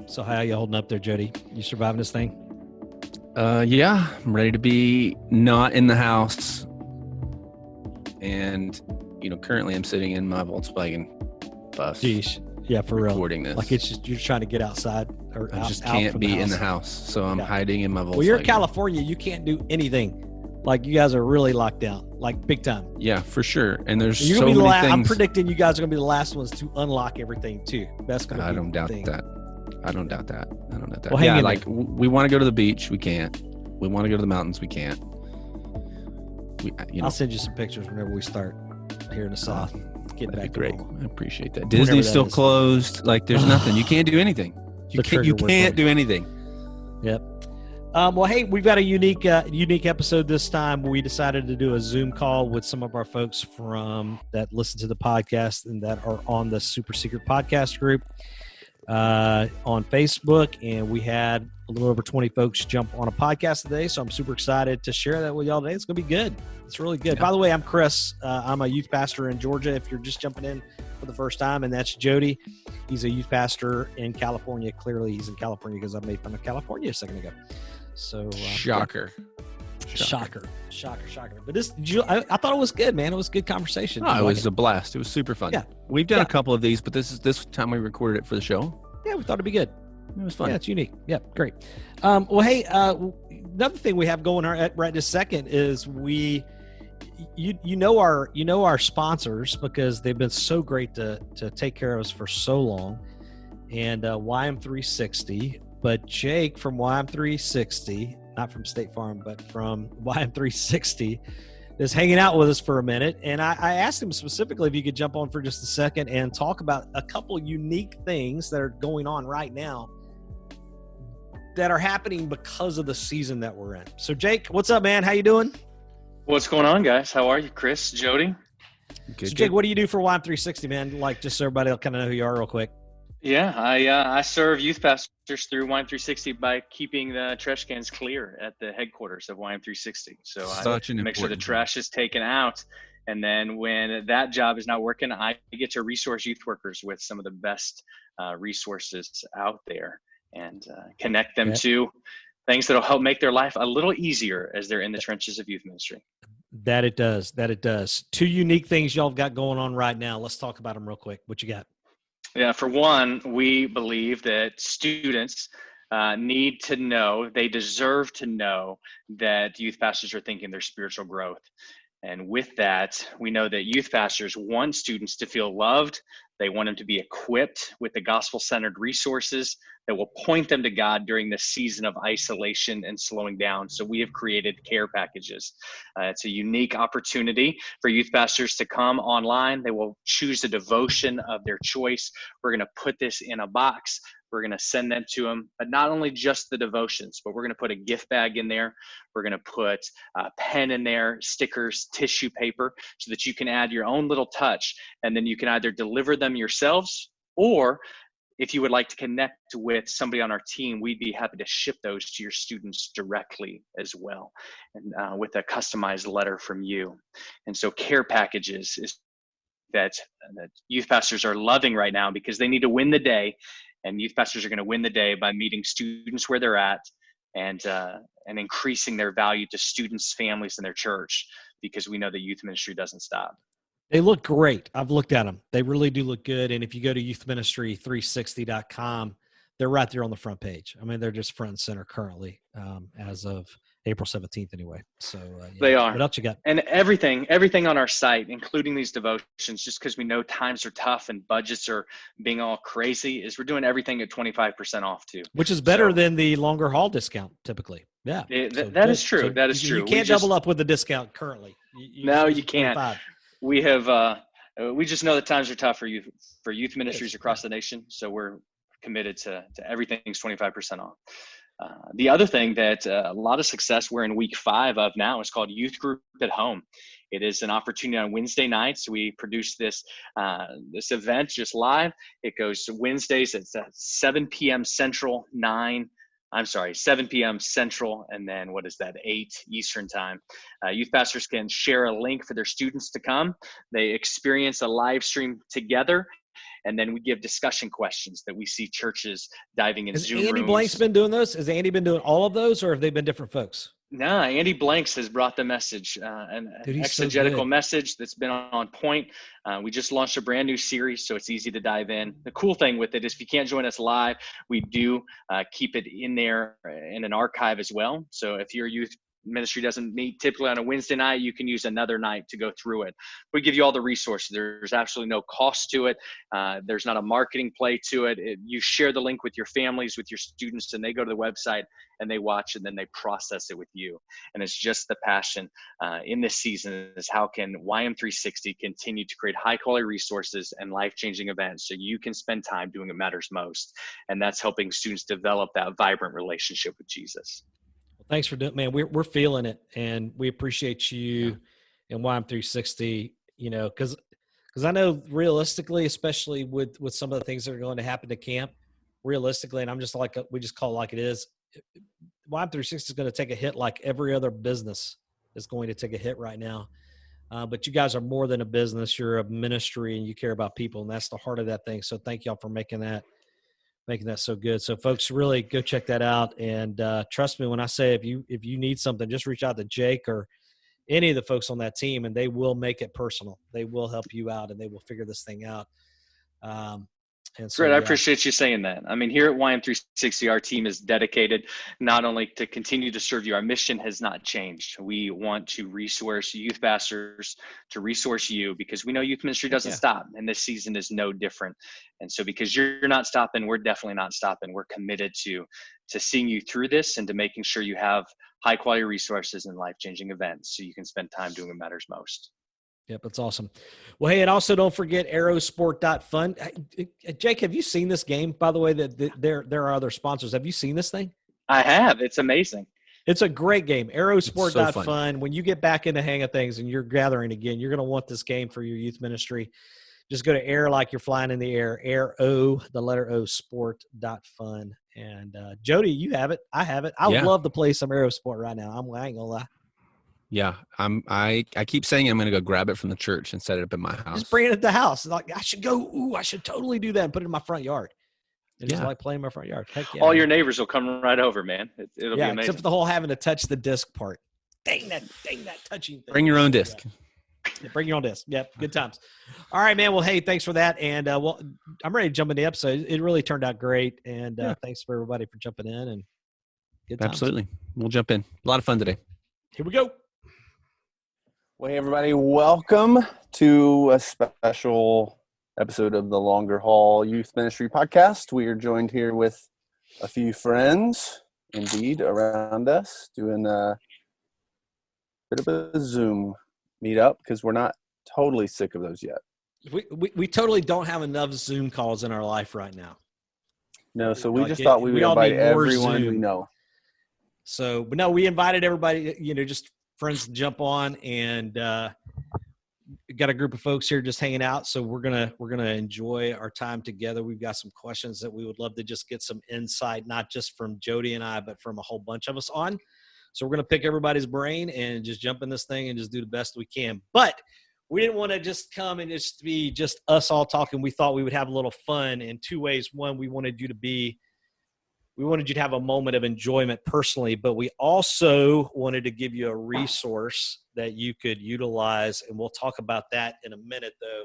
So how you holding up there, Jody? You surviving this thing? Yeah, I'm ready to be not in the house. And, currently I'm sitting in my Volkswagen bus. Jeez. Yeah, for real. Recording this. Like it's just, you're trying to get outside or I out, just out can't from be the house. in the house. So I'm Yeah. hiding in my Volkswagen. Well, you're in California. You can't do anything. Like you guys are really locked down, like big time. Yeah, for sure. And there's You're so gonna be many things. I'm predicting you guys are going to be the last ones to unlock everything too. That's going to be I don't doubt the thing. that. I don't doubt that. Well, hang yeah, in like there. we want to go to the beach. We can't. We want to go to the mountains. We can't. I'll send you some pictures whenever we start here in the South. Get That'd back be great. to normal. I appreciate that. Whenever Disney's that still is. closed. Like there's nothing. You can't do anything. You can't do anything. Yep. Well, hey, we've got a unique episode this time. We decided to do a Zoom call with some of our folks from that listen to the podcast and that are on the Super Secret Podcast group on Facebook. And we had a little over 20 folks jump on a podcast today. So I'm super excited to share that with y'all today. It's going to be good. It's really good. Yeah. By the way, I'm Chris. I'm a youth pastor in Georgia. If you're just jumping in for the first time, and that's Jody. He's a youth pastor in California. Clearly, he's in California because I made fun of California a second ago. So Shocker. Shocker. But I thought it was good, man. It was a good conversation. Oh, it was a blast. It was super fun. Yeah. We've done a couple of these, but this time we recorded it for the show. Yeah, we thought it'd be good. It was fun. Yeah, it's unique. Yeah, great. Well, hey, another thing we have going on right this second is you know our sponsors because they've been so great to take care of us for so long, and YM360. But Jake from YM360, not from State Farm, but from YM360, is hanging out with us for a minute. And I asked him specifically if you could jump on for just a second and talk about a couple unique things that are going on right now that are happening because of the season that we're in. So Jake, what's up, man? How you doing? What's going on, guys? How are you? Chris, Jody? Good, So Jake, what do you do for YM360, man? Like just so everybody will kind of know who you are real quick. Yeah, I serve youth pastors through YM360 by keeping the trash cans clear at the headquarters of YM360. So Such an I make sure the important trash is taken out. And then when that job is not working, I get to resource youth workers with some of the best resources out there and connect them to things that'll help make their life a little easier as they're in the trenches of youth ministry. That it does. Two unique things y'all have got going on right now. Let's talk about them real quick. What you got? Yeah, for one, we believe that students need to know, they deserve to know that youth pastors are thinking their spiritual growth. And with that, we know that youth pastors want students to feel loved. They want them to be equipped with the gospel-centered resources that will point them to God during this season of isolation and slowing down. So we have created care packages. It's a unique opportunity for youth pastors to come online. They will choose a devotion of their choice. We're going to put this in a box. We're going to send them to them, but not only just the devotions, but we're going to put a gift bag in there. We're going to put a pen in there, stickers, tissue paper, so that you can add your own little touch. And then you can either deliver them yourselves, or if you would like to connect with somebody on our team, we'd be happy to ship those to your students directly as well, and with a customized letter from you. And so care packages is that youth pastors are loving right now because they need to win the day. And youth pastors are going to win the day by meeting students where they're at and increasing their value to students, families, and their church, because we know that youth ministry doesn't stop. They look great. I've looked at them. They really do look good. And if you go to youthministry360.com, they're right there on the front page. I mean, they're just front and center currently as of April 17th anyway. So They are. What else you got? And everything on our site, including these devotions, just because we know times are tough and budgets are being all crazy, is we're doing everything at 25% off too. Which is better than the longer haul discount typically. Yeah. That is true. That is true. You can't double up with the discount currently. No, you can't. 25. We have, we just know that times are tough for youth ministries across the nation. So we're committed to everything's 25% off. The other thing that a lot of success we're in week 5 of now is called Youth Group at Home. It is an opportunity on Wednesday nights. We produce this event just live. It goes Wednesdays at 7 p.m. Central, 7 p.m. Central, and then 8 Eastern time. Youth pastors can share a link for their students to come. They experience a live stream together, And then we give discussion questions that we see churches diving in Has Zoom Andy rooms. Blank's been doing those? Has Andy been doing all of those, or have they been different folks? No, Andy Blanks has brought the message, an Dude, he's so exegetical good. message that's been on point. We just launched a brand new series, so it's easy to dive in. The cool thing with it is if you can't join us live, we do keep it in there in an archive as well. So if your youth ministry doesn't meet typically on a Wednesday night, you can use another night to go through it. We give you all the resources. There's absolutely no cost to it. There's not a marketing play to it. You share the link with your families, with your students, and they go to the website and they watch, and then they process it with you. And it's just the passion in this season is how can YM360 continue to create high quality resources and life-changing events so you can spend time doing what matters most. And that's helping students develop that vibrant relationship with Jesus. Well, thanks for doing, man. We're feeling it, and we appreciate you and YM360, because I know realistically, especially with some of the things that are going to happen to camp, realistically, and I'm just like, we just call it like it is. YM360 is going to take a hit like every other business is going to take a hit right now. But you guys are more than a business. You're a ministry, and you care about people, and that's the heart of that thing. So thank y'all for making that so good. So folks, really go check that out. And trust me when I say, if you need something, just reach out to Jake or any of the folks on that team, and they will make it personal. They will help you out, and they will figure this thing out. And so, Great. I appreciate you saying that. I mean, here at YM360, our team is dedicated not only to continue to serve you. Our mission has not changed. We want to resource youth pastors, to resource you, because we know youth ministry doesn't stop, and this season is no different. And so because you're not stopping, we're definitely not stopping. We're committed to seeing you through this and to making sure you have high quality resources and life-changing events so you can spend time doing what matters most. Yep, that's awesome. Well, hey, and also don't forget aerosport.fun. Jake, have you seen this game, by the way, that there are other sponsors? Have you seen this thing? I have. It's amazing. It's a great game. Aerosport.fun. So when you get back in the hang of things and you're gathering again, you're going to want this game for your youth ministry. Just go to air like you're flying in the air, the letter O, sport.fun. And Jody, you have it. I have it. I would love to play some Aerosport right now. I ain't going to lie. Yeah, I keep saying I'm going to go grab it from the church and set it up in my house. Just bring it at the house. Like, I should totally do that and put it in my front yard. And just like playing in my front yard. Heck yeah. All your neighbors will come right over, man. It'll be amazing. Except for the whole having to touch the disc part. Dang that touching thing. Bring your own disc. Yeah, bring your own disc. Yep, good times. All right, man. Well, hey, thanks for that. And I'm ready to jump in the episode. It really turned out great. And thanks for everybody for jumping in. And good times. Absolutely. We'll jump in. A lot of fun today. Here we go. Well, hey, everybody. Welcome to a special episode of the Longer Haul Youth Ministry Podcast. We are joined here with a few friends, indeed, around us, doing a bit of a Zoom meetup because we're not totally sick of those yet. We totally don't have enough Zoom calls in our life right now. No, so we just thought we would invite everyone we know. So, but no, we invited everybody, just friends to jump on, and got a group of folks here just hanging out. So we're gonna enjoy our time together. We've got some questions that we would love to just get some insight, not just from Jody and I, but from a whole bunch of us on. So we're gonna pick everybody's brain and just jump in this thing and just do the best we can. But we didn't want to just come and just be just us all talking. We thought we would have a little fun in two ways. One, we wanted you to have a moment of enjoyment personally, but we also wanted to give you a resource that you could utilize, and we'll talk about that in a minute, though.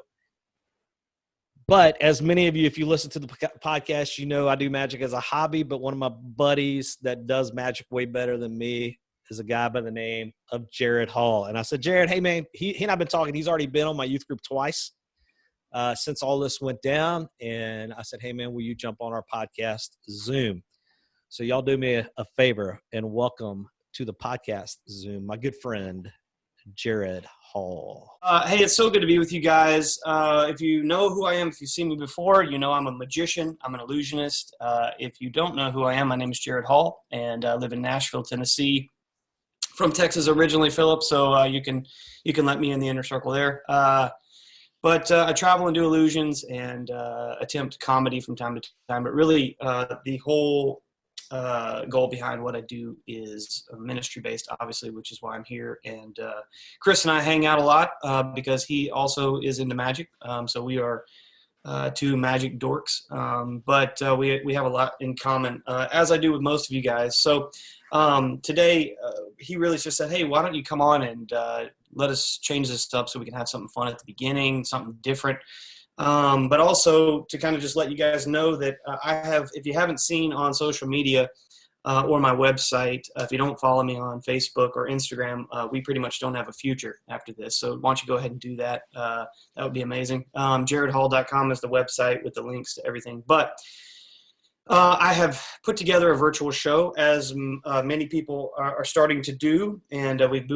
But as many of you, if you listen to the podcast, I do magic as a hobby, but one of my buddies that does magic way better than me is a guy by the name of Jared Hall. And I said, Jared, hey, man, he and I have been talking. He's already been on my youth group twice since all this went down. And I said, hey, man, will you jump on our podcast Zoom? So y'all do me a favor and welcome to the podcast Zoom, my good friend, Jared Hall. Hey, it's so good to be with you guys. If you know who I am, if you've seen me before, you know I'm a magician. I'm an illusionist. If you don't know who I am, my name is Jared Hall, and I live in Nashville, Tennessee. From Texas originally, Philip, so you can let me in the inner circle there. But I travel and do illusions and attempt comedy from time to time. But really, the whole goal behind what I do is ministry-based, obviously, which is why I'm here. And Chris and I hang out a lot because he also is into magic. So we are two magic dorks, but we have a lot in common, as I do with most of you guys. So today he really just said, hey, why don't you come on and let us change this up so we can have something fun at the beginning, something different. But also to kind of just let you guys know that I have, if you haven't seen on social media or my website, if you don't follow me on Facebook or Instagram, we pretty much don't have a future after this. So why don't you go ahead and do that? That would be amazing. JaredHall.com is the website with the links to everything. But I have put together a virtual show, as many people are starting to do, and we've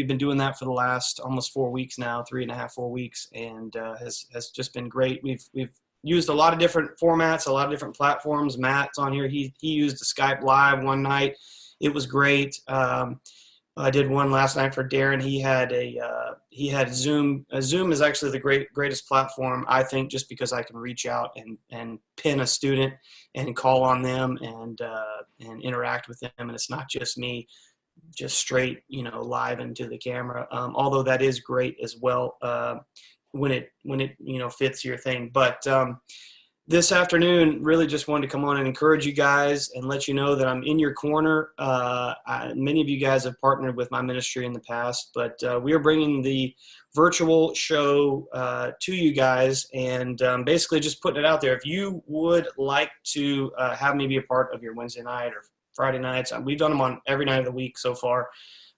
been doing that for the last almost 4 weeks now, 3.5, 4 weeks, and has just been great. We've used a lot of different formats, a lot of different platforms. Matt's on here. He used the Skype Live one night. It was great. I did one last night for Darren. He had Zoom. Zoom is actually the greatest platform, I think, just because I can reach out and pin a student and call on them and interact with them, and it's not just me, just straight, live into the camera. Although that is great as well when it fits your thing. But this afternoon, really just wanted to come on and encourage you guys and let you know that I'm in your corner. Many of you guys have partnered with my ministry in the past, but we are bringing the virtual show to you guys, and basically just putting it out there. If you would like to have me be a part of your Wednesday night or Friday nights, we've done them on every night of the week so far,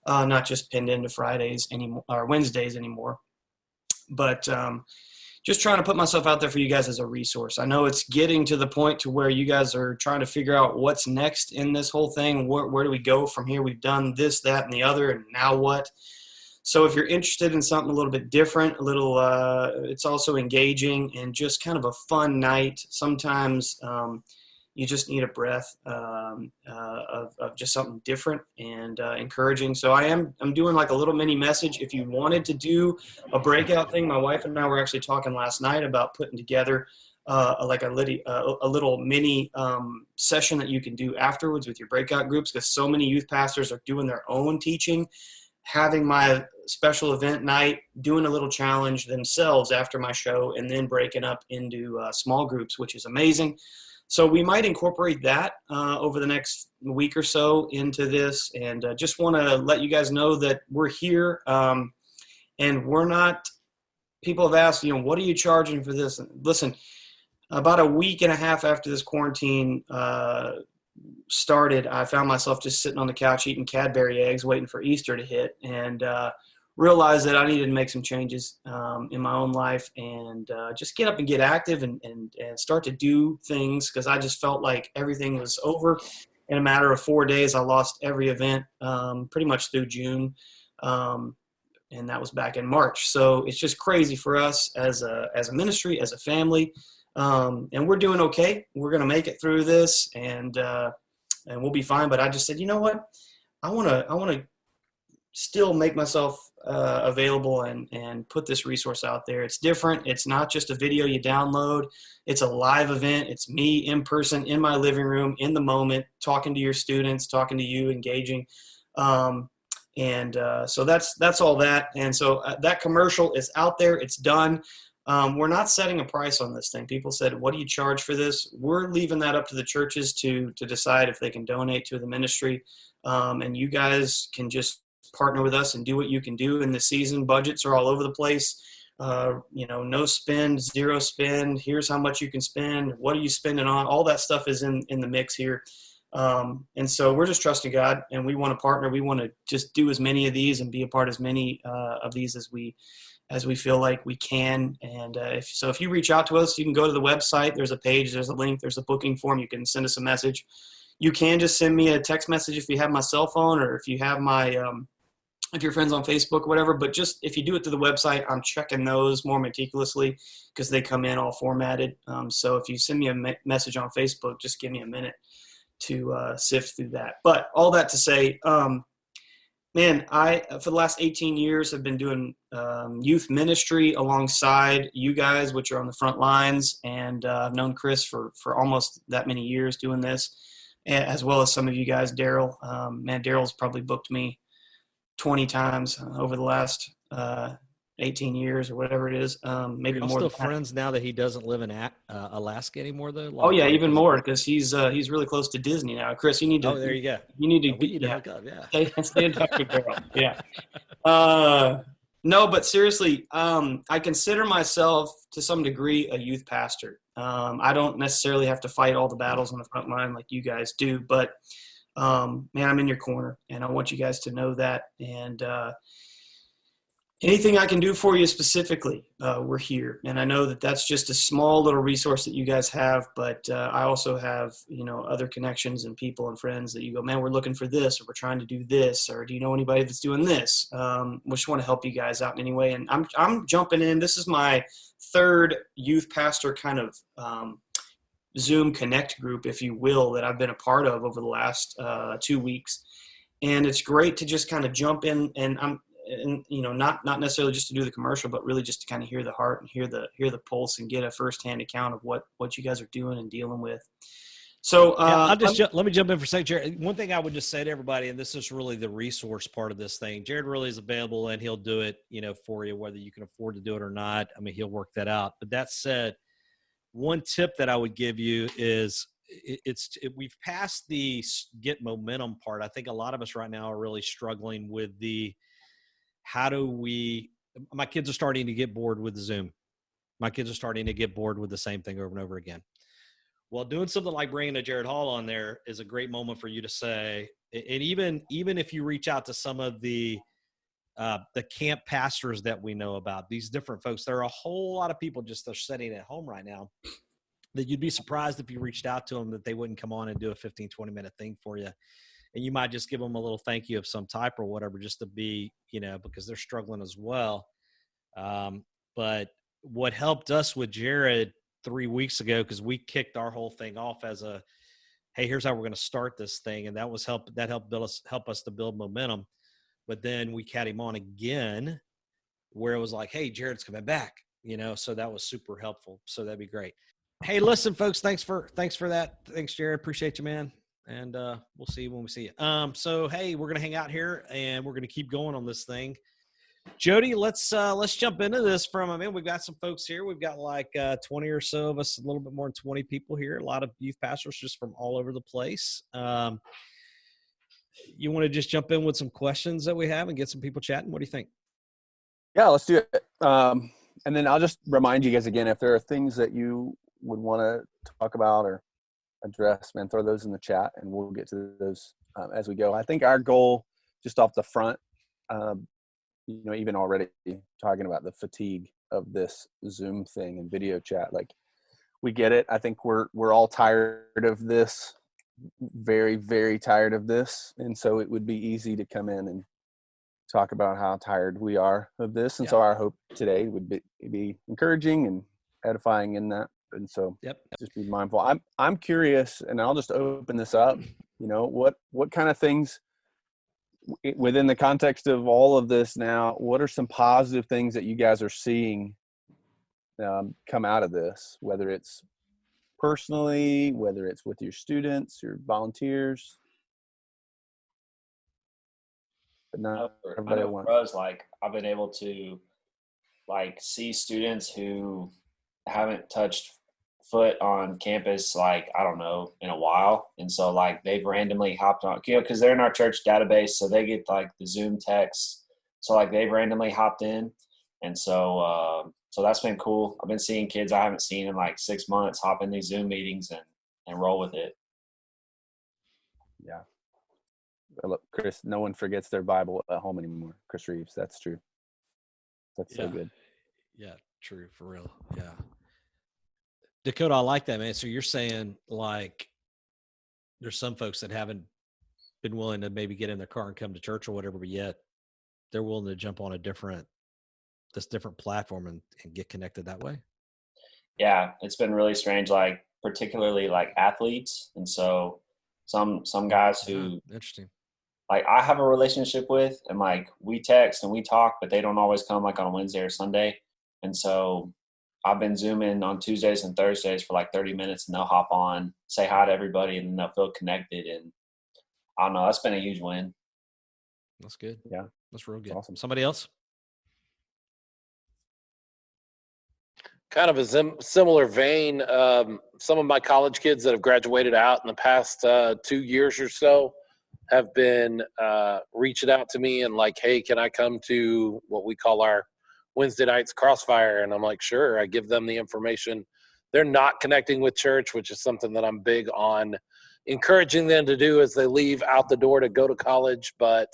not just pinned into Fridays anymore or Wednesdays anymore. But just trying to put myself out there for you guys as a resource. I know it's getting to the point to where you guys are trying to figure out what's next in this whole thing. Where do we go from here? We've done this, that, and the other, and now what? So if you're interested in something a little bit different, it's also engaging and just kind of a fun night. Sometimes you just need a breath of just something different and encouraging. So I'm doing like a little mini message. If you wanted to do a breakout thing, my wife and I were actually talking last night about putting together a little mini session that you can do afterwards with your breakout groups, because so many youth pastors are doing their own teaching, having my special event night, doing a little challenge themselves after my show, and then breaking up into small groups, which is amazing. So we might incorporate that over the next week or so into this, and just want to let you guys know that we're here, and we're not – people have asked, what are you charging for this? And listen, about a week and a half after this quarantine started, I found myself just sitting on the couch eating Cadbury eggs waiting for Easter to hit, and realized that I needed to make some changes in my own life and just get up and get active and start to do things, because I just felt like everything was over. In a matter of 4 days, I lost every event pretty much through June, and that was back in March. So it's just crazy for us as a ministry, as a family, and we're doing okay. We're going to make it through this, and we'll be fine. But I just said, you know what? I want to still make myself available and put this resource out there. It's different. It's not just a video you download. It's a live event. It's me in person in my living room in the moment, talking to your students, talking to you, engaging. So that's all that. And so that commercial is out there. It's done. We're not setting a price on this thing. People said, what do you charge for this? We're leaving that up to the churches to decide if they can donate to the ministry. And you guys can just partner with us and do what you can do in the season. Budgets are all over the place. No spend, zero spend. Here's how much you can spend. What are you spending on? All that stuff is in the mix here. And so we're just trusting God, and we want to partner. We want to just do as many of these and be a part of as many of these as we feel like we can. And if you reach out to us, you can go to the website. There's a page, there's a link, there's a booking form. You can send us a message. You can just send me a text message if you have my cell phone, or if you have my if you're friends on Facebook or whatever. But just if you do it through the website, I'm checking those more meticulously because they come in all formatted. So if you send me a message on Facebook, just give me a minute to sift through that. But all that to say, man, I for the last 18 years have been doing youth ministry alongside you guys, which are on the front lines, and I've known Chris for almost that many years doing this, as well as some of you guys. Daryl, Daryl's probably booked me 20 times over the last 18 years or whatever it is, maybe Y'all more still than that. friends now that he doesn't live in Alaska anymore, though? Oh yeah, Like, even more because he's really close to Disney now. Chris, you need to oh, there you go. you need to We be need to hook up. Yeah. stay in touch with Daryl. Yeah. No, but seriously, I consider myself to some degree a youth pastor. I don't necessarily have to fight all the battles on the front line like you guys do, but man, I'm in your corner, and I want you guys to know that. And anything I can do for you specifically, we're here. And I know that that's just a small little resource that you guys have, but I also have, other connections and people and friends that you go, man, we're looking for this, or we're trying to do this, or do you know anybody that's doing this? We just want to help you guys out in any way. And I'm jumping in. This is my third youth pastor kind of Zoom Connect group, if you will, that I've been a part of over the last 2 weeks. And it's great to just kind of jump in, and not necessarily just to do the commercial, but really just to kind of hear the heart and hear the pulse and get a firsthand account of what you guys are doing and dealing with. So let me jump in for a second, Jared. One thing I would just say to everybody, and this is really the resource part of this thing. Jared really is available, and he'll do it, for you, whether you can afford to do it or not. I mean, he'll work that out. But that said, one tip that I would give you is we've passed the get momentum part. I think a lot of us right now are really struggling with my kids are starting to get bored with Zoom. My kids are starting to get bored with the same thing over and over again. Well, doing something like bringing a Jared Hall on there is a great moment for you to say, and even if you reach out to some of the camp pastors that we know about, these different folks, there are a whole lot of people just are sitting at home right now that you'd be surprised if you reached out to them that they wouldn't come on and do a 15, 20-minute thing for you. And you might just give them a little thank you of some type or whatever, just to be, because they're struggling as well. But what helped us with Jared 3 weeks ago, because we kicked our whole thing off as hey, here's how we're going to start this thing. And that helped help us to build momentum. But then we had him on again where it was like, hey, Jared's coming back, so that was super helpful. So that'd be great. Hey, listen, folks, thanks for that. Thanks, Jared. Appreciate you, man. And we'll see you when we see you. So, hey, we're going to hang out here and we're going to keep going on this thing. Jody, let's jump into this we've got some folks here. We've got like 20 or so of us, a little bit more than 20 people here, a lot of youth pastors just from all over the place. You want to just jump in with some questions that we have and get some people chatting? What do you think? Yeah, let's do it. And then I'll just remind you guys again, if there are things that you would want to talk about or address, man, throw those in the chat and we'll get to those as we go. I think our goal just off the front, even already talking about the fatigue of this Zoom thing and video chat, like we get it. I think we're all tired of this, very, very tired of this. And so it would be easy to come in and talk about how tired we are of this. And so our hope today would be encouraging and edifying in that. And so just be mindful. I'm curious, and I'll just open this up, what kind of things within the context of all of this now, what are some positive things that you guys are seeing come out of this, whether it's personally, whether it's with your students, your volunteers? But not everybody wants. For us, I've been able to see students who haven't touched foot on campus I don't know, in a while, and so they've randomly hopped on, because they're in our church database, so they get the Zoom texts, so they've randomly hopped in, and so that's been cool. I've been seeing kids I haven't seen in 6 months hop in these Zoom meetings and roll with it. Yeah. Look, Chris, no one forgets their Bible at home anymore. Chris Reeves, that's true. That's so good. Yeah, true, for real. Yeah. Dakota, I like that, man. So you're saying there's some folks that haven't been willing to maybe get in their car and come to church or whatever, but yet they're willing to jump on this different platform and get connected that way. Yeah, it's been really strange, particularly athletes. And so some guys who interesting. I have a relationship with, and we text and we talk, but they don't always come on a Wednesday or Sunday. And so I've been Zooming on Tuesdays and Thursdays for 30 minutes, and they'll hop on, say hi to everybody, and then they'll feel connected. And I don't know, that's been a huge win. That's good. Yeah. That's real good. That's awesome. Somebody else? kind of a similar vein. Some of my college kids that have graduated out in the past 2 years or so have been reaching out to me and like, hey, can I come to what we call our Wednesday nights crossfire? And I'm like, sure. I give them the information. They're not connecting with church, which is something that I'm big on encouraging them to do as they leave out the door to go to college. But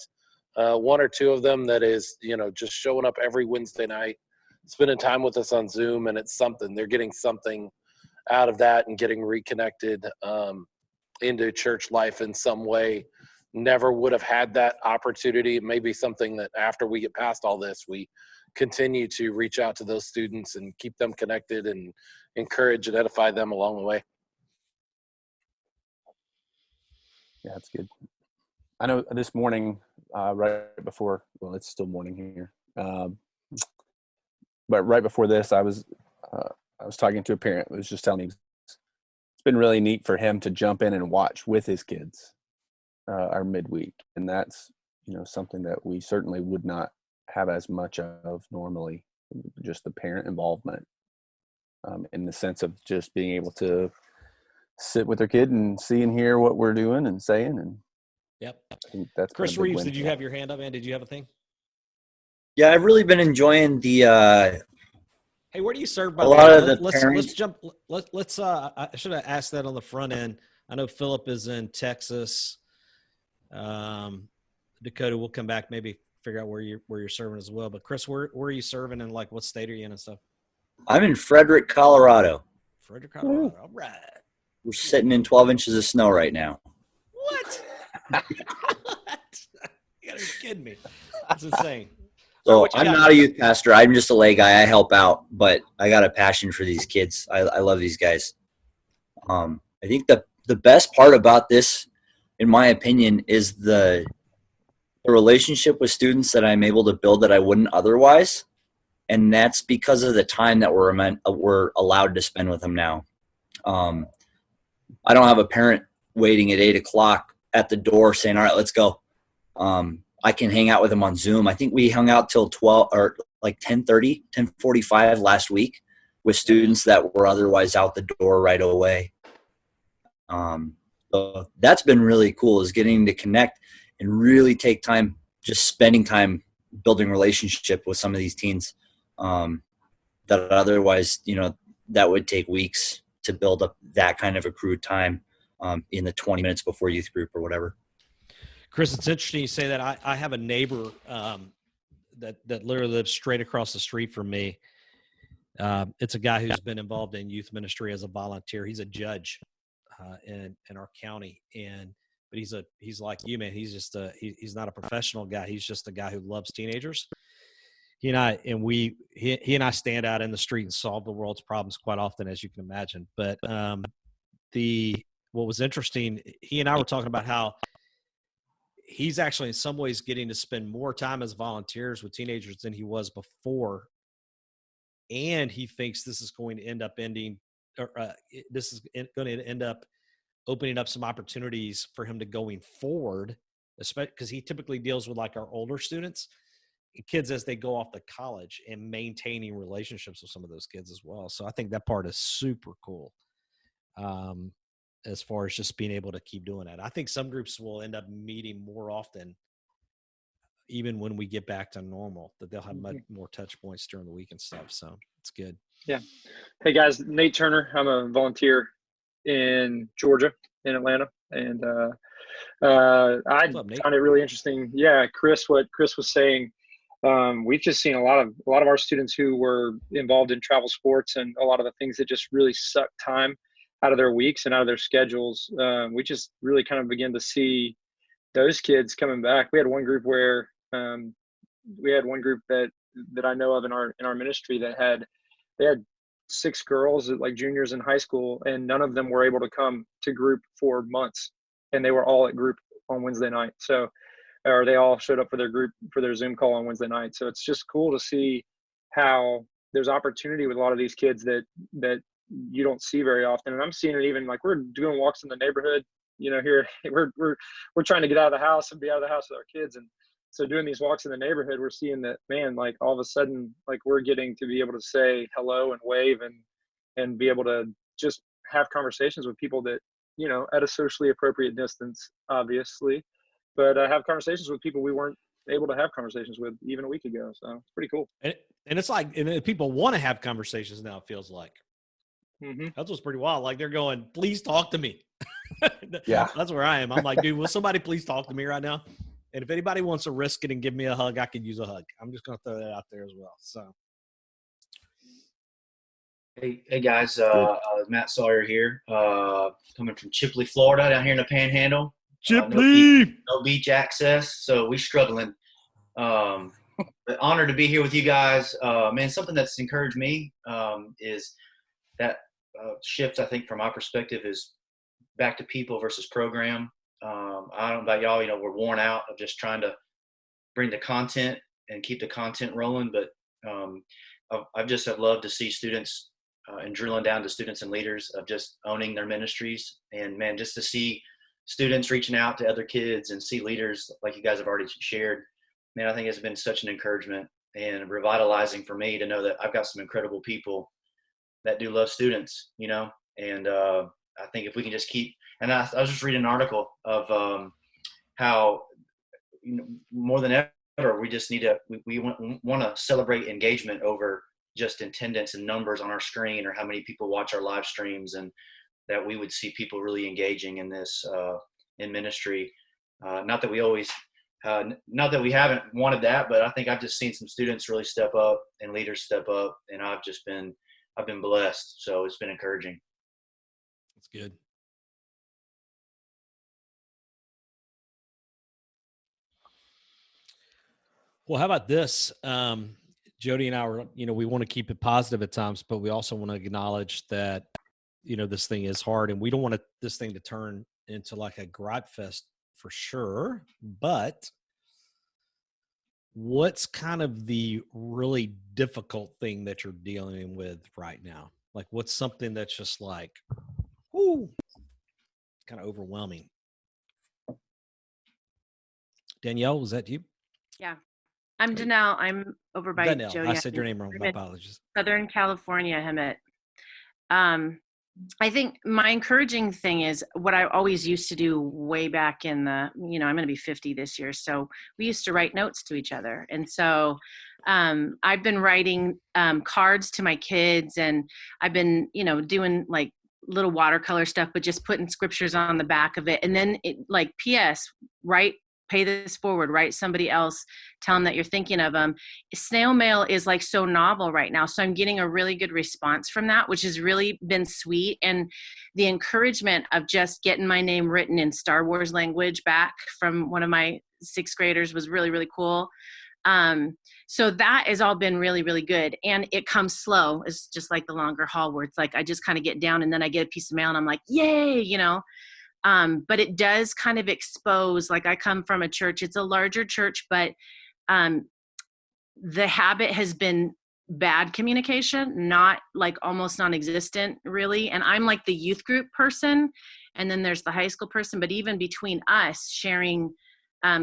one or two of them that is, just showing up every Wednesday night, spending time with us on Zoom, and it's something. They're getting something out of that and getting reconnected into church life in some way. Never would have had that opportunity. It may be something that after we get past all this, we continue to reach out to those students and keep them connected and encourage and edify them along the way. Yeah, that's good. I know this morning, right before, well, it's still morning here, but right before this, I was talking to a parent who was just telling me it's been really neat for him to jump in and watch with his kids our midweek, and that's something that we certainly would not have as much of normally. Just the parent involvement, in the sense of just being able to sit with their kid and see and hear what we're doing and saying. And Yep. I think that's Chris Reeves, did you have your hand up, man? Did you have a thing? Yeah, I've really been enjoying the Hey, where do you serve? By a the lot way? of the Let's parents. jump. Let's. I should have asked that on the front end. I know Philip is in Texas. Dakota, we'll come back. Maybe figure out where you're serving as well. But Chris, where are you serving, and like what state are you in and stuff? I'm in Frederick, Colorado. Frederick, Colorado. All right. We're sitting in 12 inches of snow right now. What? What? You gotta be kidding me. That's insane. So What you I'm got? not a youth pastor. I'm just a lay guy. I help out, but I got a passion for these kids. I love these guys. I think the best part about this, in my opinion, is the relationship with students that I'm able to build that I wouldn't otherwise. And that's because of the time that we're allowed to spend with them now. I don't have a parent waiting at 8:00 at the door saying, all right, let's go. I can hang out with them on Zoom. I think we hung out till 12 or like 10:30, 10:45 last week with students that were otherwise out the door right away. So that's been really cool, is getting to connect and really take time, just spending time building relationship with some of these teens that otherwise, that would take weeks to build up that kind of accrued time in the 20 minutes before youth group or whatever. Chris, it's interesting you say that. I have a neighbor that literally lives straight across the street from me. It's a guy who's been involved in youth ministry as a volunteer. He's a judge in our county, but he's like you, man. He's just he's not a professional guy. He's just a guy who loves teenagers. He and I stand out in the street and solve the world's problems quite often, as you can imagine. But what was interesting, he and I were talking about how he's actually in some ways getting to spend more time as volunteers with teenagers than he was before. And he thinks this is going to end up opening up some opportunities for him to going forward, especially because he typically deals with like our older students, kids as they go off to college, and maintaining relationships with some of those kids as well. So I think that part is super cool. As far as just being able to keep doing that. I think some groups will end up meeting more often, even when we get back to normal, that they'll have much more touch points during the week and stuff. So it's good. Yeah. Hey guys, Nate Turner. I'm a volunteer in Georgia, in Atlanta. And I found it really interesting. Yeah, Chris, what Chris was saying, we've just seen a lot of our students who were involved in travel sports and a lot of the things that just really suck time out of their weeks and out of their schedules. We just really kind of begin to see those kids coming back. We had one group where that I know of in our ministry that they had 6 girls, like juniors in high school, and none of them were able to come to group for months, and they were all at group on Wednesday night. So, or they all showed up for their Zoom call on Wednesday night. So it's just cool to see how there's opportunity with a lot of these kids that you don't see very often. And I'm seeing it even like we're doing walks in the neighborhood, here we're trying to get out of the house and be out of the house with our kids. And So doing these walks in the neighborhood, we're seeing that, man, like all of a sudden, like we're getting to be able to say hello and wave and be able to just have conversations with people that, you know, at a socially appropriate distance, obviously, but have conversations with people we weren't able to have conversations with even a week ago. So it's pretty cool. And it's like, and people want to have conversations now, it feels like. Mm-hmm. That's what's pretty wild. Like they're going, please talk to me. Yeah. That's where I am. I'm like, dude, will somebody please talk to me right now? And if anybody wants to risk it and give me a hug, I could use a hug. I'm just going to throw that out there as well. So. Hey guys, Matt Sawyer here, coming from Chipley, Florida, down here in the Panhandle. Chipley! No beach access, so we struggling. But honored to be here with you guys. Man, something that's encouraged me is that shift, I think, from my perspective, is back to people versus program. I don't know about y'all, you know, we're worn out of just trying to bring the content and keep the content rolling, but I've just have loved to see students and drilling down to students and leaders of just owning their ministries. And man, just to see students reaching out to other kids and see leaders like you guys have already shared, man, I think it's been such an encouragement and revitalizing for me to know that I've got some incredible people that do love students, you know, and I think if we can just keep, and I was just reading an article of how, you know, more than ever, we just need to, we want to celebrate engagement over just attendance and numbers on our screen or how many people watch our live streams, and that we would see people really engaging in this, in ministry. Not that we always, not that we haven't wanted that, but I think I've just seen some students really step up and leaders step up, and I've been blessed. So it's been encouraging. That's good. Well, how about this? Jody and I were, you know, we want to keep it positive at times, but we also want to acknowledge that, you know, this thing is hard and we don't want this thing to turn into like a gripe fest for sure. But what's kind of the really difficult thing that you're dealing with right now? Like what's something that's just like, whoo, kind of overwhelming? Danielle, was that you? Yeah. I'm Danelle. I'm over by Danelle. Jody. I said your name wrong. My apologies. Southern California, Hemet. I think my encouraging thing is what I always used to do way back in the, you know, I'm going to be 50 this year. So we used to write notes to each other. And so I've been writing cards to my kids, and I've been, you know, doing like little watercolor stuff, but just putting scriptures on the back of it. And then it, like, P.S., pay this forward, write somebody else, tell them that you're thinking of them. Snail mail is like so novel right now. So I'm getting a really good response from that, which has really been sweet. And the encouragement of just getting my name written in Star Wars language back from one of my sixth graders was really, really cool. So that has all been really, really good. And it comes slow. It's just like the longer haul where it's like, I just kind of get down and then I get a piece of mail and I'm like, yay, you know. But it does kind of expose, like I come from a church, it's a larger church, but the habit has been bad communication, not like almost non-existent really. And I'm like the youth group person, and then there's the high school person, but even between us sharing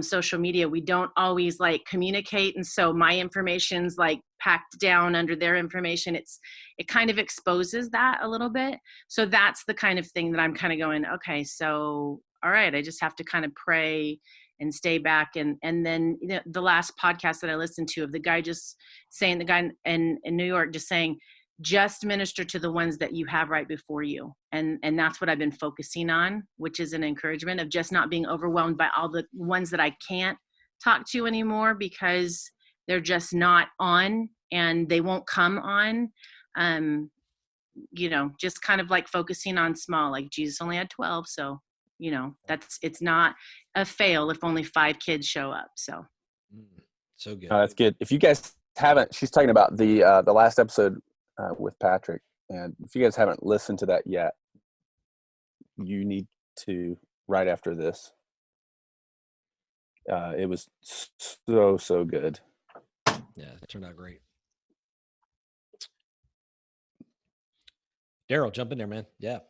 social media, we don't always like communicate. And so my information's like packed down under their information. It kind of exposes that a little bit. So that's the kind of thing that I'm kind of going, okay, so, all right, I just have to kind of pray and stay back. And then, you know, the last podcast that I listened to of the guy just saying, the guy in New York just saying, just minister to the ones that you have right before you. And that's what I've been focusing on, which is an encouragement of just not being overwhelmed by all the ones that I can't talk to anymore because they're just not on and they won't come on. You know, just kind of like focusing on small, like Jesus only had 12. So, you know, it's not a fail if only 5 kids show up. So. So good. That's good. If you guys haven't, she's talking about the last episode with Patrick. And if you guys haven't listened to that yet, you need to right after this. It was so good. Yeah, it turned out great. Daryl, jump in there, man. Yeah.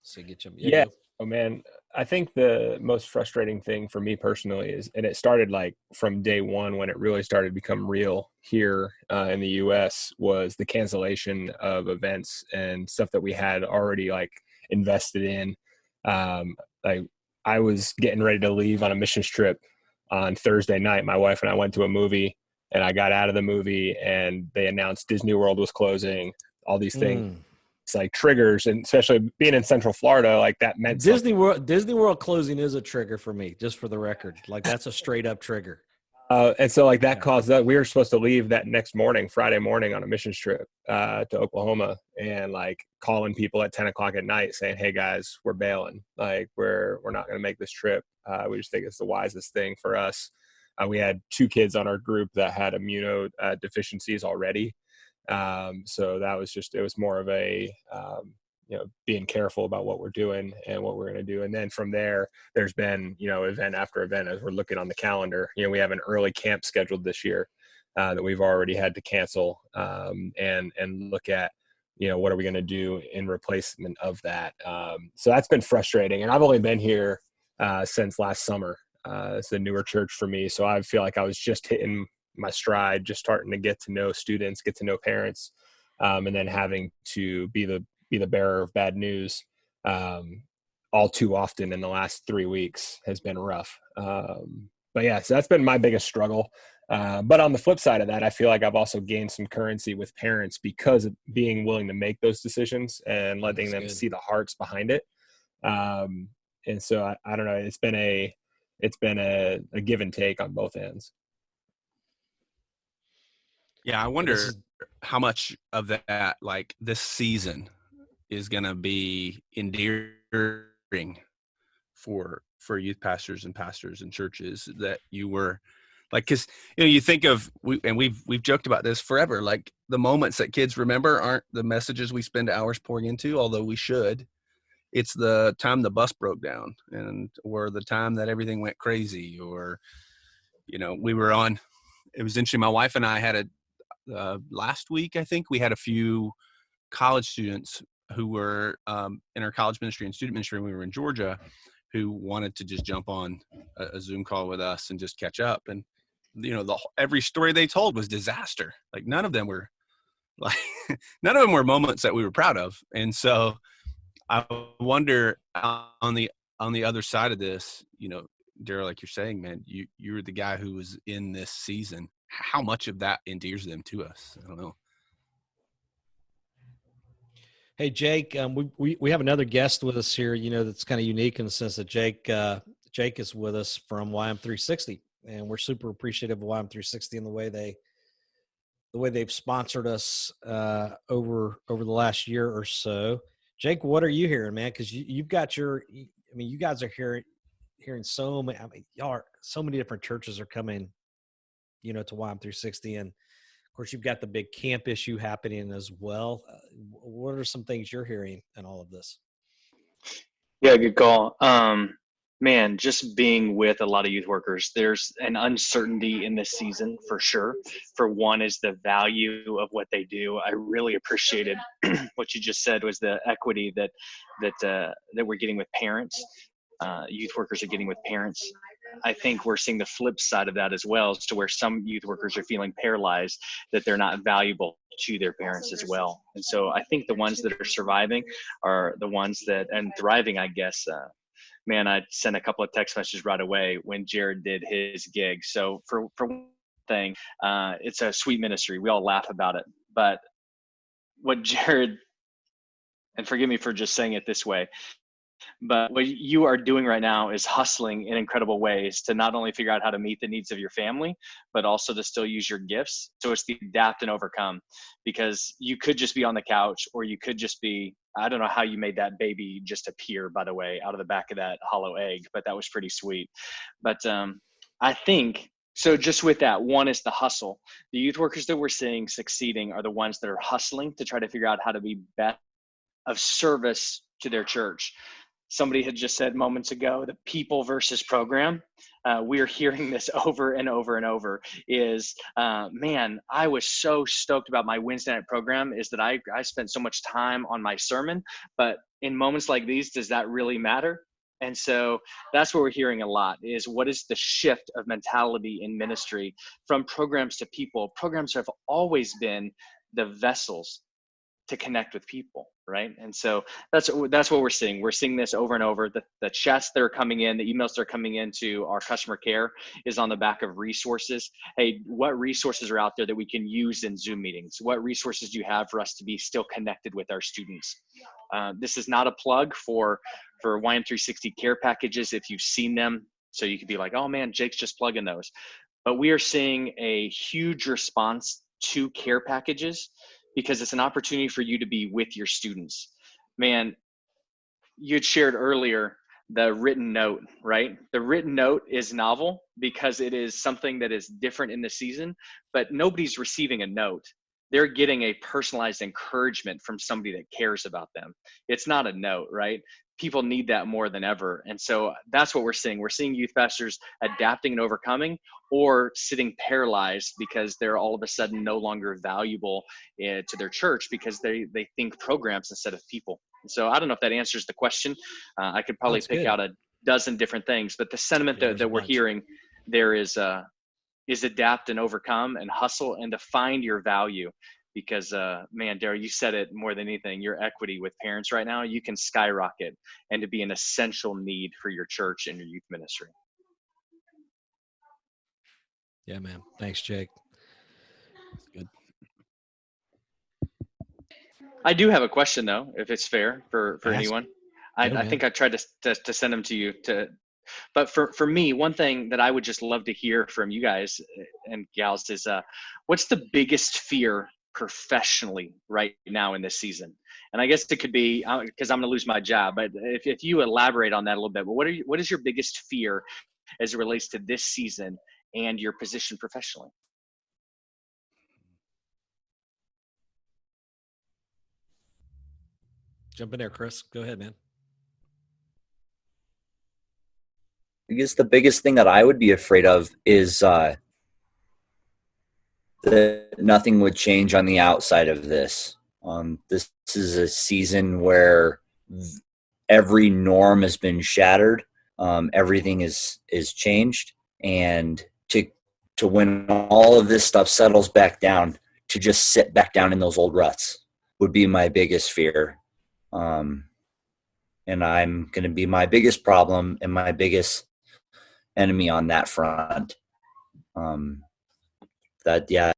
So get you. Yeah. Oh man, I think the most frustrating thing for me personally is, and it started like from day one when it really started to become real here in the U.S., was the cancellation of events and stuff that we had already like invested in. Like I was getting ready to leave on a missions trip on Thursday night. My wife and I went to a movie, and I got out of the movie, and they announced Disney World was closing. All these things. It's like triggers, and especially being in Central Florida, like that meant Disney World closing is a trigger for me, just for the record. Like that's a straight up trigger. And so like that caused that we were supposed to leave that next morning, Friday morning, on a missions trip to Oklahoma, and like calling people at 10 o'clock at night saying, "Hey guys, we're bailing. Like we're not going to make this trip. We just think it's the wisest thing for us." We had 2 kids on our group that had immunodeficiencies already. So that was it was more of a, being careful about what we're doing and what we're going to do. And then from there, there's been, event after event as we're looking on the calendar. We have an early camp scheduled this year that we've already had to cancel and look at, what are we going to do in replacement of that? So that's been frustrating. And I've only been here since last summer. It's a newer church for me. So I feel like I was just hitting my stride, just starting to get to know students, get to know parents, and then having to be the bearer of bad news all too often in the last 3 weeks has been rough. But yeah, so that's been my biggest struggle. But on the flip side of that, I feel like I've also gained some currency with parents because of being willing to make those decisions and letting them see the hearts behind it. And so I don't know, it's been a give and take on both ends. Yeah, I wonder how much of that, like this season, is going to be endearing for youth pastors and pastors and churches that you were like, because you think of we've joked about this forever. Like the moments that kids remember aren't the messages we spend hours pouring into, although we should. It's the time the bus broke down, or the time that everything went crazy, or we were on. It was interesting. My wife and I had last week, I think we had a few college students who were in our college ministry and student ministry when we were in Georgia, who wanted to just jump on a Zoom call with us and just catch up. And every story they told was disaster. Like none of them were moments that we were proud of. And so I wonder on the other side of this, Daryl, like you're saying, man, you're the guy who was in this season. How much of that endears them to us? I don't know. Hey, Jake, we have another guest with us here, that's kind of unique in the sense that Jake is with us from YM360, and we're super appreciative of YM360 and the way they've sponsored us over the last year or so. Jake, what are you hearing, man? Because you guys are hearing so many. So many different churches are coming, to YM360, and of course, you've got the big camp issue happening as well. What are some things you're hearing in all of this? Yeah, good call. Man, just being with a lot of youth workers, there's an uncertainty in this season for sure. For one is the value of what they do. I really appreciated what you just said was the equity that we're getting with parents. Youth workers are getting with parents. I think we're seeing the flip side of that as well, as to where some youth workers are feeling paralyzed, that they're not valuable to their parents as well. And so I think the ones that are surviving are the ones and thriving, I guess. Man, I sent a couple of text messages right away when Jared did his gig. So for one thing, it's a sweet ministry. We all laugh about it. But what Jared, and forgive me for just saying it this way, but what you are doing right now is hustling in incredible ways to not only figure out how to meet the needs of your family, but also to still use your gifts. So it's the adapt and overcome, because you could just be on the couch, or you could just be, I don't know how you made that baby just appear, by the way, out of the back of that hollow egg, but that was pretty sweet. But I think, so just with that, one is the hustle. The youth workers that we're seeing succeeding are the ones that are hustling to try to figure out how to be best of service to their church. Somebody had just said moments ago, the people versus program. We're hearing this over and over and over is, man, I was so stoked about my Wednesday night program, is that I spent so much time on my sermon, but in moments like these, does that really matter? And so that's what we're hearing a lot is what is the shift of mentality in ministry from programs to people. Programs have always been the vessels to connect with people, right? And so that's what we're seeing. We're seeing this over and over. The chats that are coming in, the emails that are coming into our customer care is on the back of resources. Hey, what resources are out there that we can use in Zoom meetings? What resources do you have for us to be still connected with our students? This is not a plug for YM360 care packages if you've seen them. So you could be like, oh man, Jake's just plugging those. But we are seeing a huge response to care packages because it's an opportunity for you to be with your students. Man, you had shared earlier the written note, right? The written note is novel because it is something that is different in the season, but nobody's receiving a note. They're getting a personalized encouragement from somebody that cares about them. It's not a note, right? People need that more than ever. And so that's what we're seeing. We're seeing youth pastors adapting and overcoming or sitting paralyzed because they're all of a sudden no longer valuable to their church because they think programs instead of people. So I don't know if that answers the question. I could probably pick out a dozen different things, but the sentiment that we're hearing there is adapt and overcome and hustle and to find your value. Because man, Daryl, you said it more than anything, your equity with parents right now, you can skyrocket and to be an essential need for your church and your youth ministry. Yeah, man. Thanks, Jake. That's good. I do have a question though, if it's fair for anyone. I think I tried to send them to you but for me, one thing that I would just love to hear from you guys and gals is what's the biggest fear professionally right now in this season? And I guess it could be because I'm going to lose my job, but if you elaborate on that a little bit, but what is your biggest fear as it relates to this season and your position professionally? Jump in there, Chris. Go ahead, man. I guess the biggest thing that I would be afraid of is that nothing would change on the outside of this. This is a season where every norm has been shattered. Everything is changed, and to when all of this stuff settles back down, to just sit back down in those old ruts would be my biggest fear. And I'm going to be my biggest problem and my biggest enemy on that front. Yeah.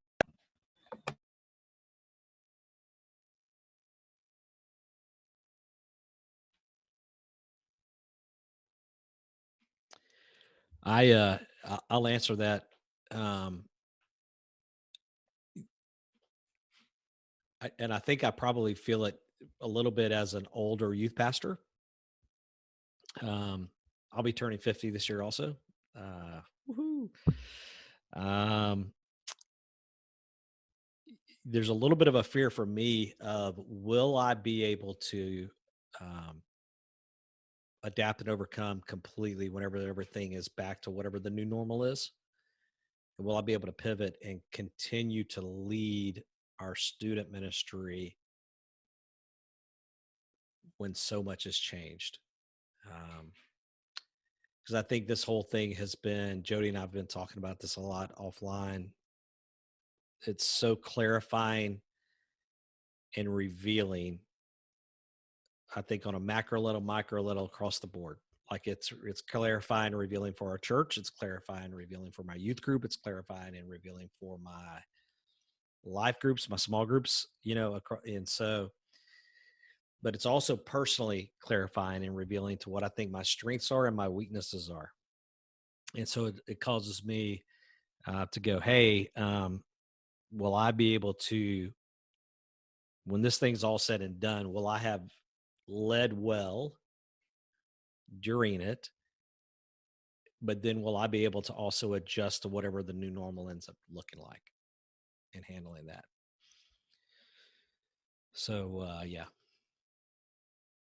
I'll answer that. And I think I probably feel it a little bit as an older youth pastor. I'll be turning 50 this year also. Woohoo. There's a little bit of a fear for me of will I be able to adapt and overcome completely whenever everything is back to whatever the new normal is? And will I be able to pivot and continue to lead our student ministry when so much has changed? Because I think this whole thing has been, Jody and I have been talking about this a lot offline. It's so clarifying and revealing, I think, on a macro level, micro level, across the board. Like it's clarifying and revealing for our church. It's clarifying and revealing for my youth group. It's clarifying and revealing for my life groups, my small groups, and so, but it's also personally clarifying and revealing to what I think my strengths are and my weaknesses are. And so it causes me to go, hey, will I be able to, when this thing's all said and done, will I have led well during it? But then will I be able to also adjust to whatever the new normal ends up looking like and handling that? So, yeah.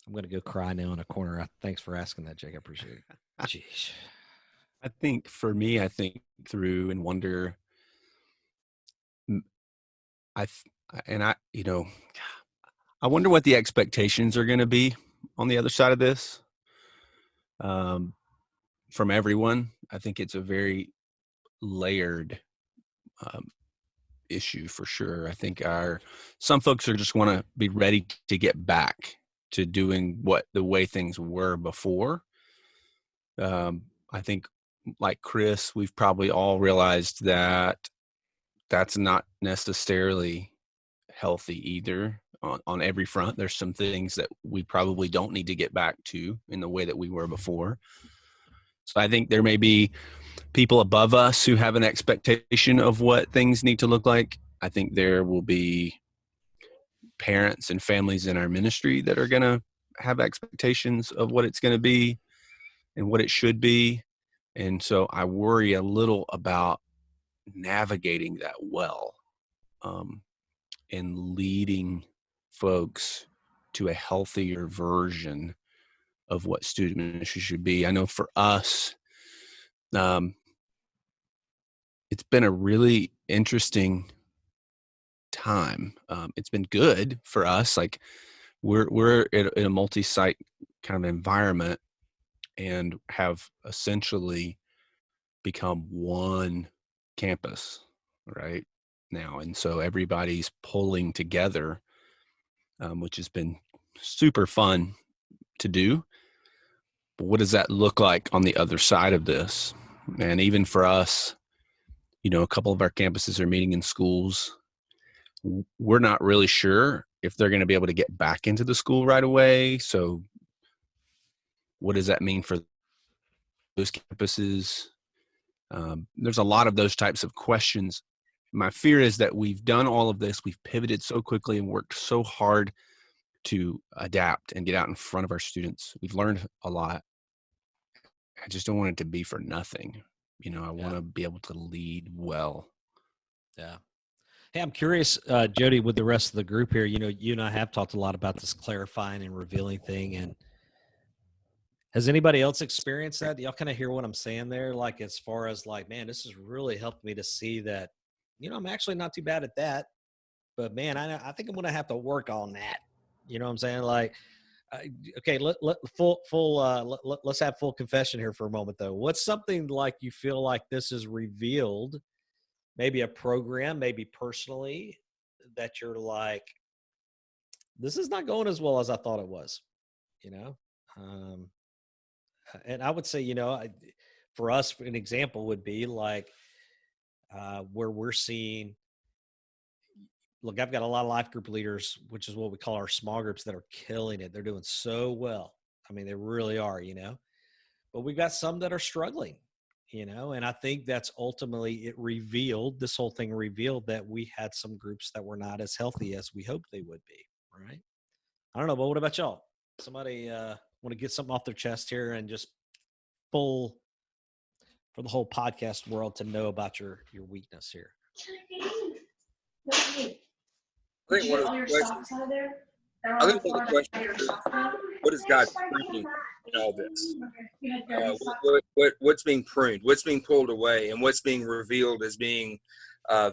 I'm going to go cry now in a corner. Thanks for asking that, Jake. I appreciate it. Jeez. I think for me, I think through and wonder, I wonder what the expectations are going to be on the other side of this. from everyone. I think it's a very layered issue for sure. I think some folks are just want to be ready to get back to doing the way things were before. I think, like Chris, we've probably all realized that that's not necessarily healthy either on every front. There's some things that we probably don't need to get back to in the way that we were before. So I think there may be people above us who have an expectation of what things need to look like. I think there will be parents and families in our ministry that are going to have expectations of what it's going to be and what it should be. And so I worry a little about navigating that well, and leading folks to a healthier version of what student ministry should be. I know for us, it's been a really interesting time. It's been good for us. Like we're in a multi-site kind of environment and have essentially become one campus right now. And so everybody's pulling together, which has been super fun to do. But what does that look like on the other side of this? And even for us, a couple of our campuses are meeting in schools. We're not really sure if they're going to be able to get back into the school right away. So what does that mean for those campuses? There's a lot of those types of questions. My fear is that we've done all of this. We've pivoted so quickly and worked so hard to adapt and get out in front of our students. We've learned a lot. I just don't want it to be for nothing. I want to be able to lead well. Yeah. Hey, I'm curious, Jody, with the rest of the group here, you and I have talked a lot about this clarifying and revealing thing. And has anybody else experienced that? Do y'all kind of hear what I'm saying there? Like, as far as like, man, this has really helped me to see that, I'm actually not too bad at that, but man, I think I'm going to have to work on that. You know what I'm saying? Like, okay, let's have full confession here for a moment though. What's something like you feel like this is revealed, maybe a program, maybe personally, that you're like, this is not going as well as I thought it was, and I would say, for us, an example would be like where we're seeing, look, I've got a lot of life group leaders, which is what we call our small groups, that are killing it. They're doing so well. I mean, they really are, but we've got some that are struggling, and I think that's ultimately this whole thing revealed that we had some groups that were not as healthy as we hoped they would be. Right. I don't know, but what about y'all? Somebody want to get something off their chest here and just full for the whole podcast world to know about your weakness here. I think one of the questions is, what is God pruning in all this? What's being pruned? What's being pulled away? And what's being revealed as being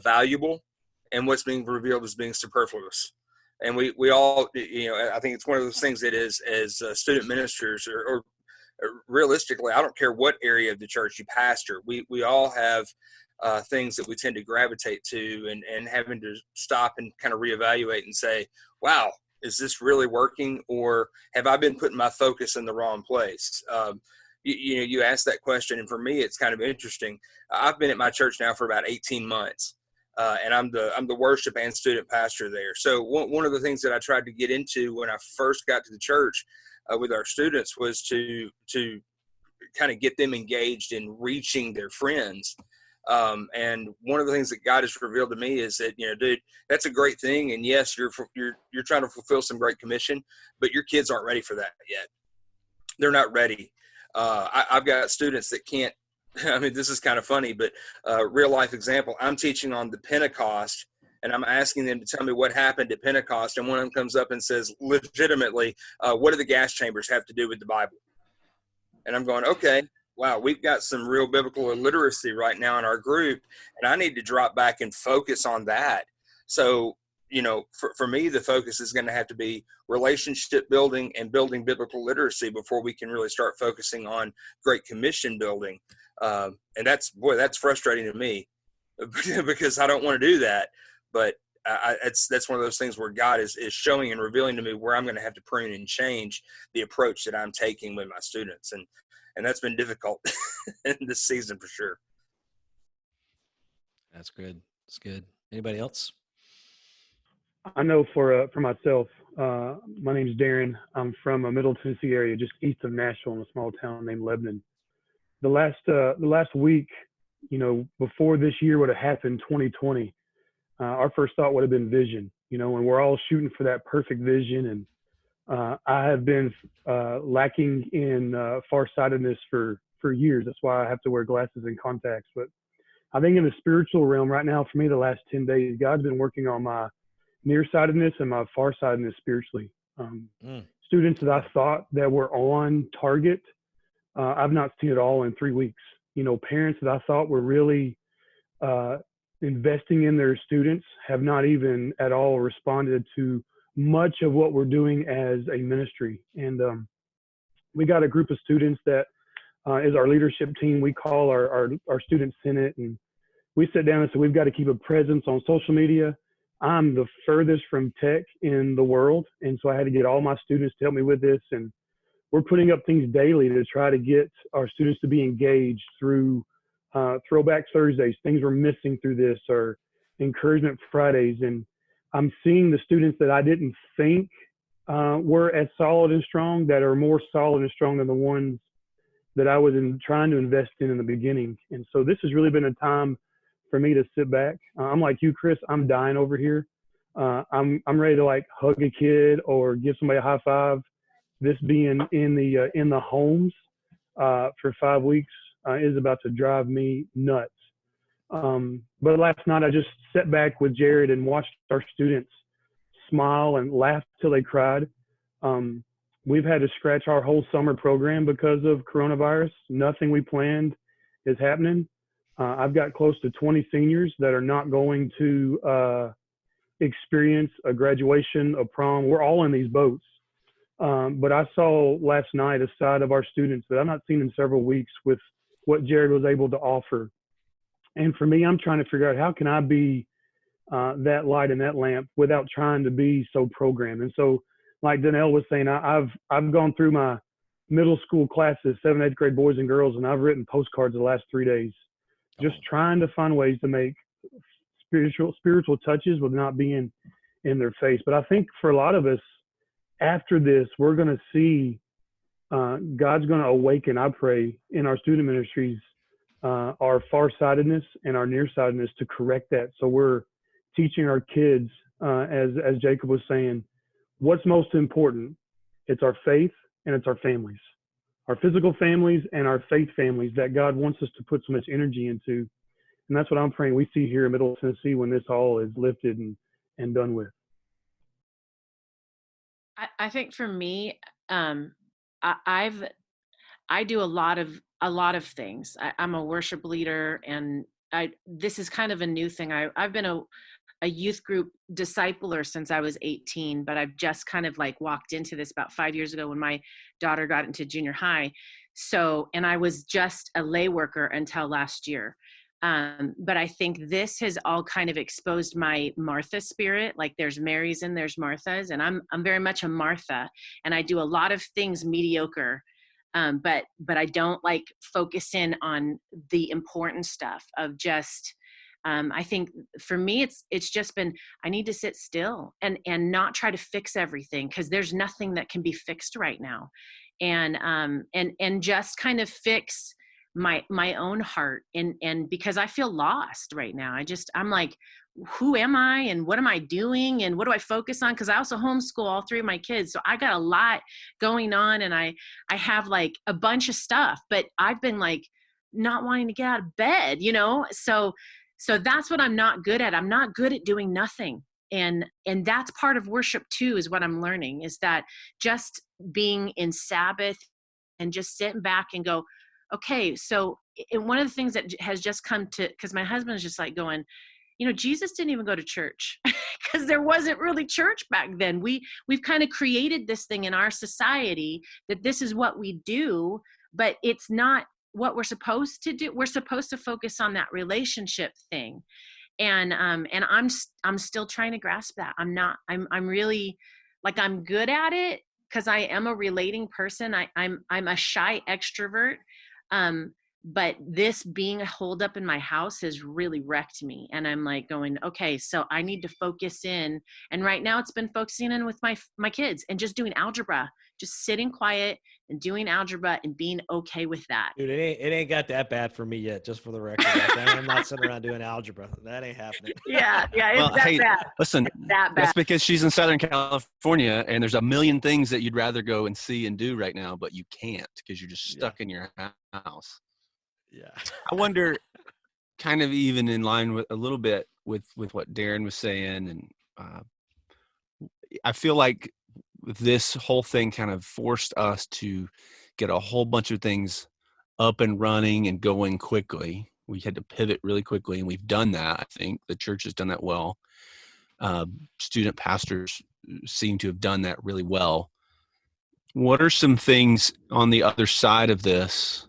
valuable? And what's being revealed as being superfluous? And we all, I think it's one of those things that is, as student ministers or realistically, I don't care what area of the church you pastor, we all have things that we tend to gravitate to, and having to stop and kind of reevaluate and say, wow, is this really working, or have I been putting my focus in the wrong place? You asked that question, and for me, it's kind of interesting. I've been at my church now for about 18 months. And I'm the worship and student pastor there. So one of the things that I tried to get into when I first got to the church with our students was to kind of get them engaged in reaching their friends. And one of the things that God has revealed to me is that, dude, that's a great thing. And yes, you're trying to fulfill some great commission, but your kids aren't ready for that yet. They're not ready. I've got students that can't. I mean, this is kind of funny, but real life example, I'm teaching on the Pentecost, and I'm asking them to tell me what happened at Pentecost. And one of them comes up and says, legitimately, what do the gas chambers have to do with the Bible? And I'm going, okay, wow, we've got some real biblical illiteracy right now in our group, and I need to drop back and focus on that. So for me, the focus is going to have to be relationship building and building biblical literacy before we can really start focusing on Great Commission building. And that's frustrating to me because I don't want to do that. But that's one of those things where God is showing and revealing to me where I'm going to have to prune and change the approach that I'm taking with my students. And that's been difficult in this season for sure. That's good. That's good. Anybody else? I know for myself, my name's Darren. I'm from a Middle Tennessee area, just east of Nashville, in a small town named Lebanon. The last week, before this year would have happened, 2020, our first thought would have been vision, and we're all shooting for that perfect vision. And I have been lacking in farsightedness for years. That's why I have to wear glasses and contacts. But I think in the spiritual realm right now, for me, the last 10 days, God's been working on my nearsightedness and my farsightedness spiritually. Students that I thought that were on target, I've not seen at all in 3 weeks. Parents that I thought were really investing in their students have not even at all responded to much of what we're doing as a ministry. And we got a group of students that is our leadership team. We call our student senate, and we sit down and say, we've got to keep a presence on social media. I'm the furthest from tech in the world, and so I had to get all my students to help me with this. And we're putting up things daily to try to get our students to be engaged through Throwback Thursdays, things we're missing through this, or Encouragement Fridays. And I'm seeing the students that I didn't think were as solid and strong, that are more solid and strong than the ones that I was trying to invest in the beginning. And so this has really been a time for me to sit back. I'm like you, Chris. I'm dying over here. I'm ready to hug a kid or give somebody a high five. This being in the homes for 5 weeks is about to drive me nuts. But last night I just sat back with Jared and watched our students smile and laugh till they cried. We've had to scratch our whole summer program because of coronavirus. Nothing we planned is happening. I've got close to 20 seniors that are not going to experience a graduation, a prom. We're all in these boats. But I saw last night a side of our students that I've not seen in several weeks with what Jared was able to offer. And for me, I'm trying to figure out how can I be that light and that lamp without trying to be so programmed. And so, like Danelle was saying, I've gone through my middle school classes, 7th, 8th grade boys and girls, and I've written postcards the last 3 days, just trying to find ways to make spiritual touches with not being in their face. But I think for a lot of us, after this, we're going to see God's going to awaken, I pray, in our student ministries, our farsightedness and our nearsightedness to correct that. So we're teaching our kids, as Jacob was saying, what's most important. It's our faith and it's our families, our physical families and our faith families that God wants us to put so much energy into. And that's what I'm praying we see here in Middle Tennessee when this all is lifted and done with. I think for me, I do a lot of things. I'm a worship leader, and this is kind of a new thing. I've been a youth group discipler since I was 18, but I've just kind of walked into this about 5 years ago when my daughter got into junior high. So, and I was just a lay worker until last year. But I think this has all kind of exposed my Martha spirit. Like there's Marys and there's Marthas, and I'm very much a Martha, and I do a lot of things mediocre. But I don't focus in on the important stuff of just, I think for me, it's just been, I need to sit still and not try to fix everything, because there's nothing that can be fixed right now. And just kind of fix my own heart. And because I feel lost right now, I'm like, who am I and what am I doing and what do I focus on? Because I also homeschool all 3 of my kids. So I got a lot going on, and I have a bunch of stuff, but I've been not wanting to get out of bed, So that's what I'm not good at. I'm not good at doing nothing. And that's part of worship too, is what I'm learning, is that just being in Sabbath and just sitting back and go, okay. So one of the things that has just come to, because my husband is just going, Jesus didn't even go to church because there wasn't really church back then. We've kind of created this thing in our society that this is what we do, but it's not what we're supposed to do. We're supposed to focus on that relationship thing. And I'm still trying to grasp that. I'm really, like, I'm good at it because I am a relating person. I'm a shy extrovert. But this being holed up in my house has really wrecked me. And I'm like going, okay, so I need to focus in. And right now it's been focusing in with my kids and just doing algebra, just sitting quiet and doing algebra and being okay with that. Dude, it ain't got that bad for me yet, just for the record. I'm not sitting around doing algebra. That ain't happening. Yeah, it's Well, that hey, bad. listen, It's that bad. that's because she's in Southern California and there's a million things that you'd rather go and see and do right now, but you can't because you're just stuck in your house. Yeah. I wonder, kind of even in line with a little bit with what Darren was saying, and I feel like this whole thing kind of forced us to get a whole bunch of things up and running and going quickly. We had to pivot really quickly, and we've done that. I think the church has done that well. Student pastors seem to have done that really well. What are some things on the other side of this?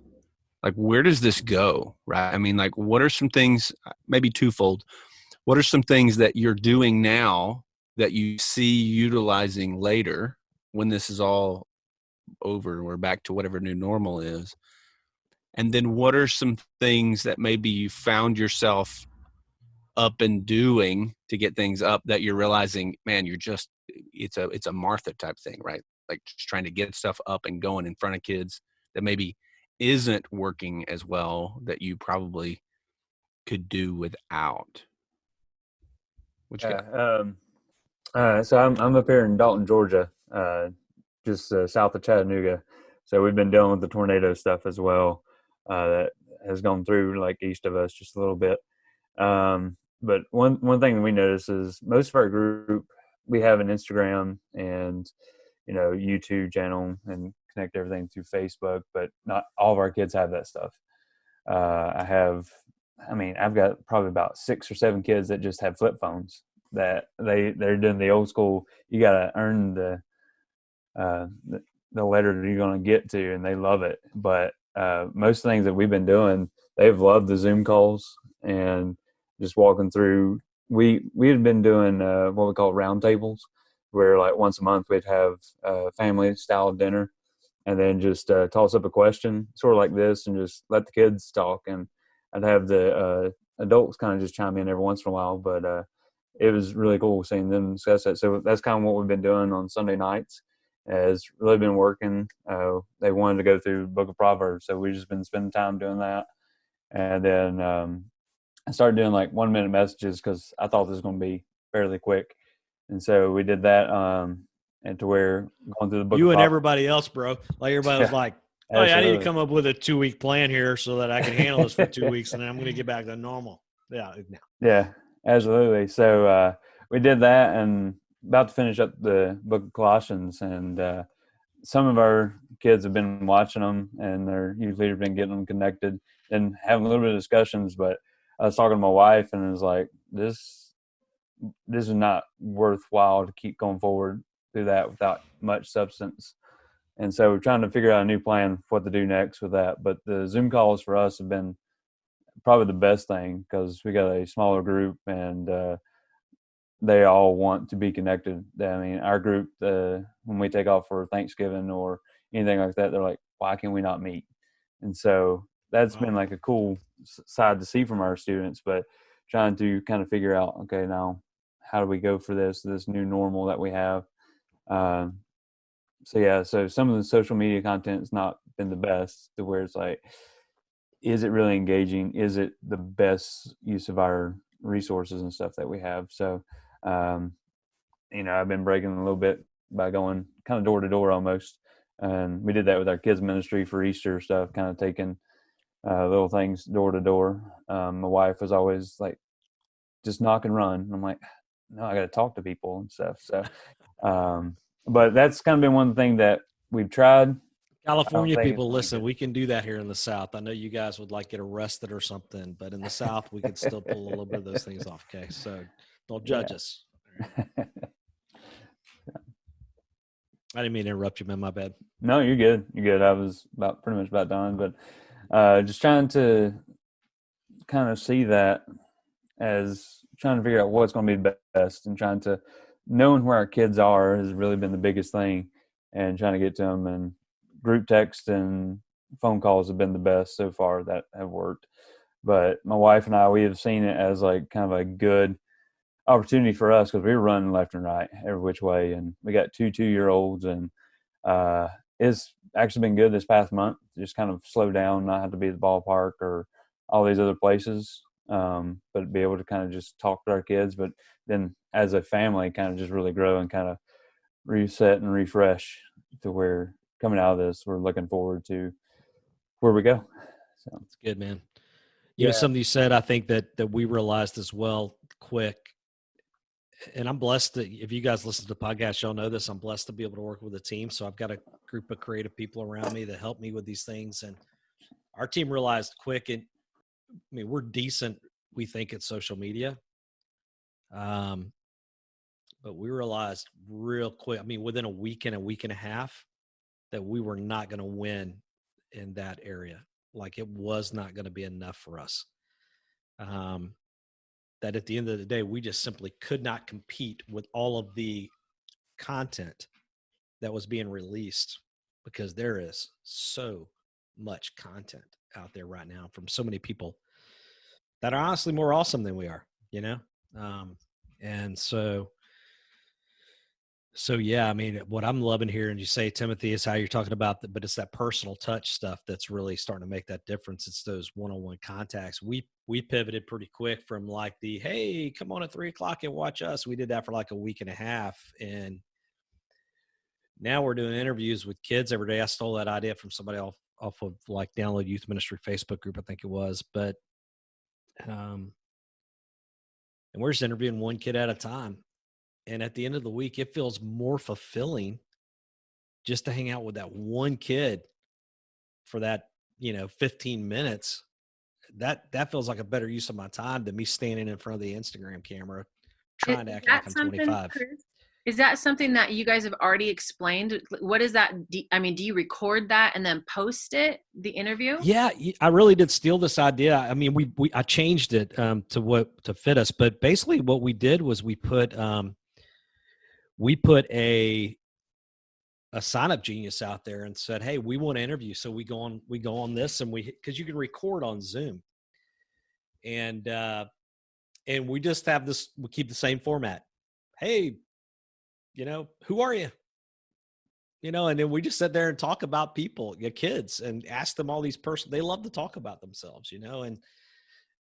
Like, where does this go, right? I mean, like, what are some things, maybe twofold, what are some things that you're doing now that you see utilizing later when this is all over and we're back to whatever new normal is? And then what are some things that maybe you found yourself up and doing to get things up that you're realizing, man, it's a Martha type thing, right? Like just trying to get stuff up and going in front of kids that maybe isn't working as well that you probably could do without. What you got? So I'm up here in Dalton, Georgia, just south of Chattanooga. So we've been dealing with the tornado stuff as well. That has gone through like east of us just a little bit. But one thing that we notice is most of our group, we have an Instagram and YouTube channel and connect everything through Facebook, but not all of our kids have that stuff. I've got probably about 6 or 7 kids that just have flip phones that they're doing the old school. You got to earn the letter that you're going to get to, and they love it. But most things that we've been doing, they've loved the Zoom calls and just walking through. We had been doing what we call round tables, where like once a month we'd have a family style dinner, and then just toss up a question sort of like this and just let the kids talk. And I'd have the adults kind of just chime in every once in a while, but it was really cool seeing them discuss that. So that's kind of what we've been doing on Sunday nights. Has really been working. They wanted to go through the Book of Proverbs, so we've just been spending time doing that. And then I started doing like 1-minute messages because I thought this was going to be fairly quick. And so we did that, and to where going through the book. You and everybody else, bro. Like everybody was like, "Oh yeah, I need to come up with a 2-week plan here so that I can handle this for 2 weeks, and then I'm going to get back to normal." Yeah, absolutely. So we did that, and about to finish up the book of Colossians, and some of our kids have been watching them, and their youth leader's been getting them connected and having a little bit of discussions. But I was talking to my wife, and it was like, this is not worthwhile to keep going forward through that without much substance. And so we're trying to figure out a new plan for what to do next with that. But the Zoom calls for us have been probably the best thing because we got a smaller group, and they all want to be connected. I mean, our group, when we take off for Thanksgiving or anything like that, they're like, why can we not meet? And so that's been like a cool side to see from our students, but trying to kind of figure out, okay, now how do we go for this new normal that we have? So some of the social media content has not been the best, to where it's like, is it really engaging? Is it the best use of our resources and stuff that we have? So, I've been breaking a little bit by going kind of door to door almost. And we did that with our kids ministry for Easter stuff, kind of taking little things door to door. My wife was always like, just knock and run. And I'm like, no, I got to talk to people and stuff. So, but that's kind of been one thing that we've tried. California think people, it's listen, we can do that here in the South. I know you guys would like get arrested or something, but in the South, we can still pull a little bit of those things off. Okay. So don't judge us. I didn't mean to interrupt you, man. My bad. No, you're good. You're good. I was pretty much about done, but just trying to kind of see that as trying to figure out what's going to be best, and trying to knowing where our kids are has really been the biggest thing, and trying to get to them. And group text and phone calls have been the best so far that have worked. But my wife and I, we have seen it as like kind of a good opportunity for us because we were running left and right every which way, and we got 2 2-year-olds, and it's actually been good this past month. Just kind of slow down, not have to be at the ballpark or all these other places, but be able to kind of just talk to our kids. But then as a family, kind of just really grow and kind of reset and refresh to where coming out of this, we're looking forward to where we go. So it's good, man. You know, something you said, I think that we realized as well quick. And I'm blessed that if you guys listen to the podcast, y'all know this. I'm blessed to be able to work with a team. So I've got a group of creative people around me that help me with these things. And our team realized quick, and I mean, we're decent, we think, at social media. But we realized real quick, I mean, within a week and a half, that we were not going to win in that area. Like it was not going to be enough for us. That at the end of the day, we just simply could not compete with all of the content that was being released, because there is so much content out there right now from so many people that are honestly more awesome than we are, you know? And so yeah, I mean, what I'm loving here, and you say, Timothy, is how you're talking about but it's that personal touch stuff that's really starting to make that difference. It's those one-on-one contacts. We pivoted pretty quick from like hey, come on at 3:00 and watch us. We did that for like a week and a half. And now we're doing interviews with kids every day. I stole that idea from somebody off of like Download Youth Ministry Facebook group, I think it was. But, and we're just interviewing one kid at a time. And at the end of the week, it feels more fulfilling just to hang out with that one kid for that, 15 minutes. That feels like a better use of my time than me standing in front of the Instagram camera trying to act like I'm 25. Chris, is that something that you guys have already explained? What is that? Do you record that and then post it, the interview? Yeah, I really did steal this idea. I mean, I changed it to fit us, but basically what we did was we put a sign-up genius out there and said, hey, we want to interview. So we go on this, and because you can record on Zoom, and we just have this, we keep the same format. Hey, who are you? And then we just sit there and talk about people, your kids, and ask them all these they love to talk about themselves,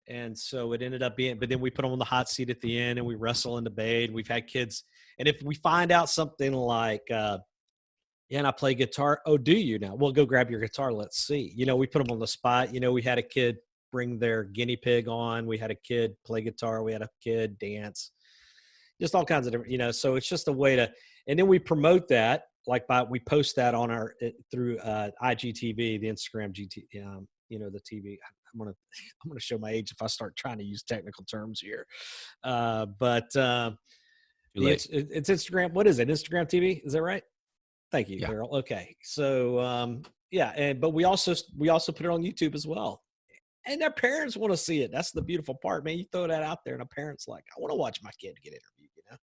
and so it ended up being, but then we put them on the hot seat at the end, and we wrestle and debate. We've had kids. And if we find out something like, and I play guitar. Oh, do you now? Well, go grab your guitar. Let's see. We put them on the spot. We had a kid bring their guinea pig on. We had a kid play guitar. We had a kid dance. Just all kinds of different, so it's just a way to, and then we promote that, we post that on through IGTV, the Instagram the TV. I'm gonna show my age if I start trying to use technical terms here. But it's Instagram. What is it? Instagram TV? Is that right? Thank you, Carol. Okay. So, but we also put it on YouTube as well. And their parents want to see it. That's the beautiful part, man. You throw that out there, and a parent's like, I want to watch my kid get interviewed,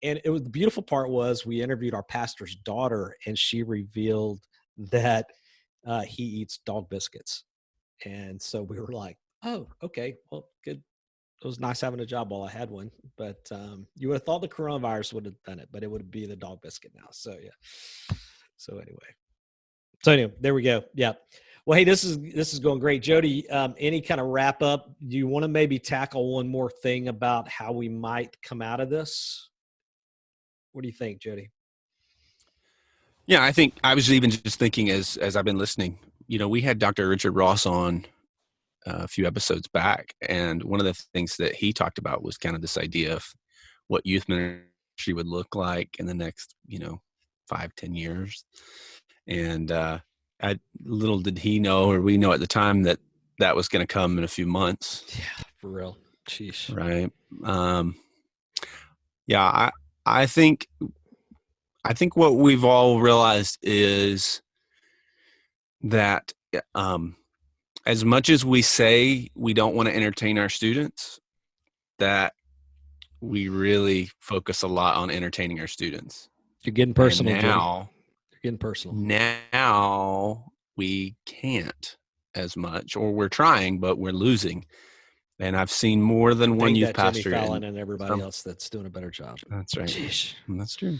And the beautiful part was we interviewed our pastor's daughter, and she revealed that he eats dog biscuits. And so we were like, oh, okay, well, good. It was nice having a job while I had one, but you would have thought the coronavirus would have done it, but it would be the dog biscuit now. So yeah. So anyway, there we go. Yeah. Well, hey, this is going great. Jody, any kind of wrap up? Do you want to maybe tackle one more thing about how we might come out of this? What do you think, Jody? Yeah, I think I was even just thinking as I've been listening, we had Dr. Richard Ross on a few episodes back, and one of the things that he talked about was kind of this idea of what youth ministry would look like in the next 5-10 years. And little did he know, or we know at the time, that that was going to come in a few months. Yeah, for real. Sheesh. Right. Yeah. I think what we've all realized is that, as much as we say we don't want to entertain our students, that we really focus a lot on entertaining our students. You're getting personal, and now, you're getting personal. Now we can't as much, or we're trying, but we're losing. And I've seen more than one youth pastor. Jimmy Fallon and everybody else that's doing a better job. That's right. Jeez. That's true.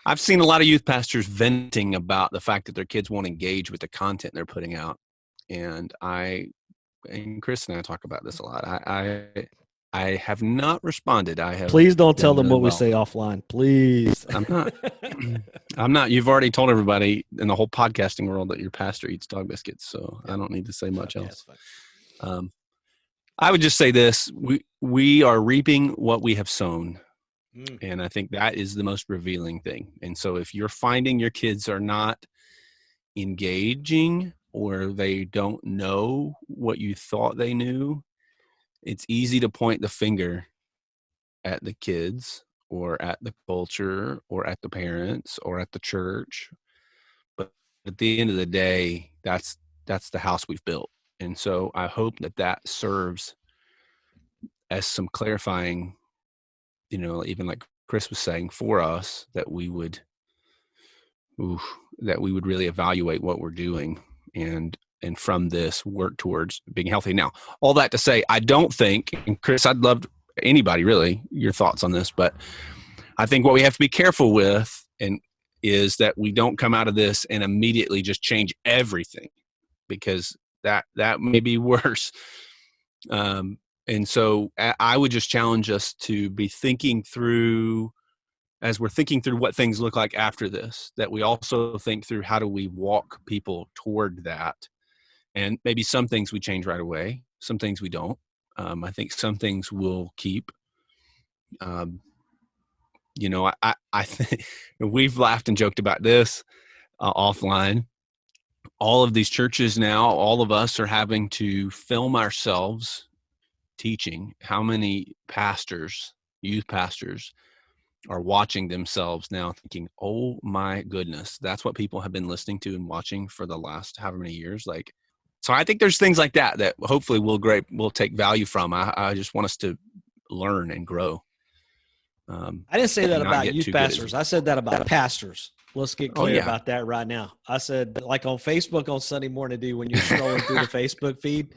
I've seen a lot of youth pastors venting about the fact that their kids won't engage with the content they're putting out. And Chris and I talk about this a lot. I have not responded. Please don't tell them what we say offline. Please. I'm not. You've already told everybody in the whole podcasting world that your pastor eats dog biscuits, so I don't need to say much else. I would just say this: we are reaping what we have sown, and I think that is the most revealing thing. And so, if you're finding your kids are not engaging, or they don't know what you thought they knew, it's easy to point the finger at the kids, or at the culture, or at the parents, or at the church. But at the end of the day, that's the house we've built. And so I hope that serves as some clarifying, even like Chris was saying, for us, that we would really evaluate what we're doing, and from this work towards being healthy. Now, all that to say, I don't think, and Chris, I'd love anybody really your thoughts on this, but I think what we have to be careful with is that we don't come out of this and immediately just change everything, because that may be worse. And so I would just challenge us to be thinking through, as we're thinking through what things look like after this, that we also think through how do we walk people toward that. And maybe some things we change right away, some things we don't. I think some things we'll keep. I think we've laughed and joked about this offline. All of these churches now, all of us are having to film ourselves teaching. How many pastors, youth pastors, are watching themselves now thinking, oh my goodness, that's what people have been listening to and watching for the last however many years. So I think there's things like that hopefully we'll take value from. I just want us to learn and grow. I didn't say that about youth pastors. I said that about pastors. Let's get clear about that right now. I said, like on Facebook on Sunday morning, dude, when you're scrolling through the Facebook feed,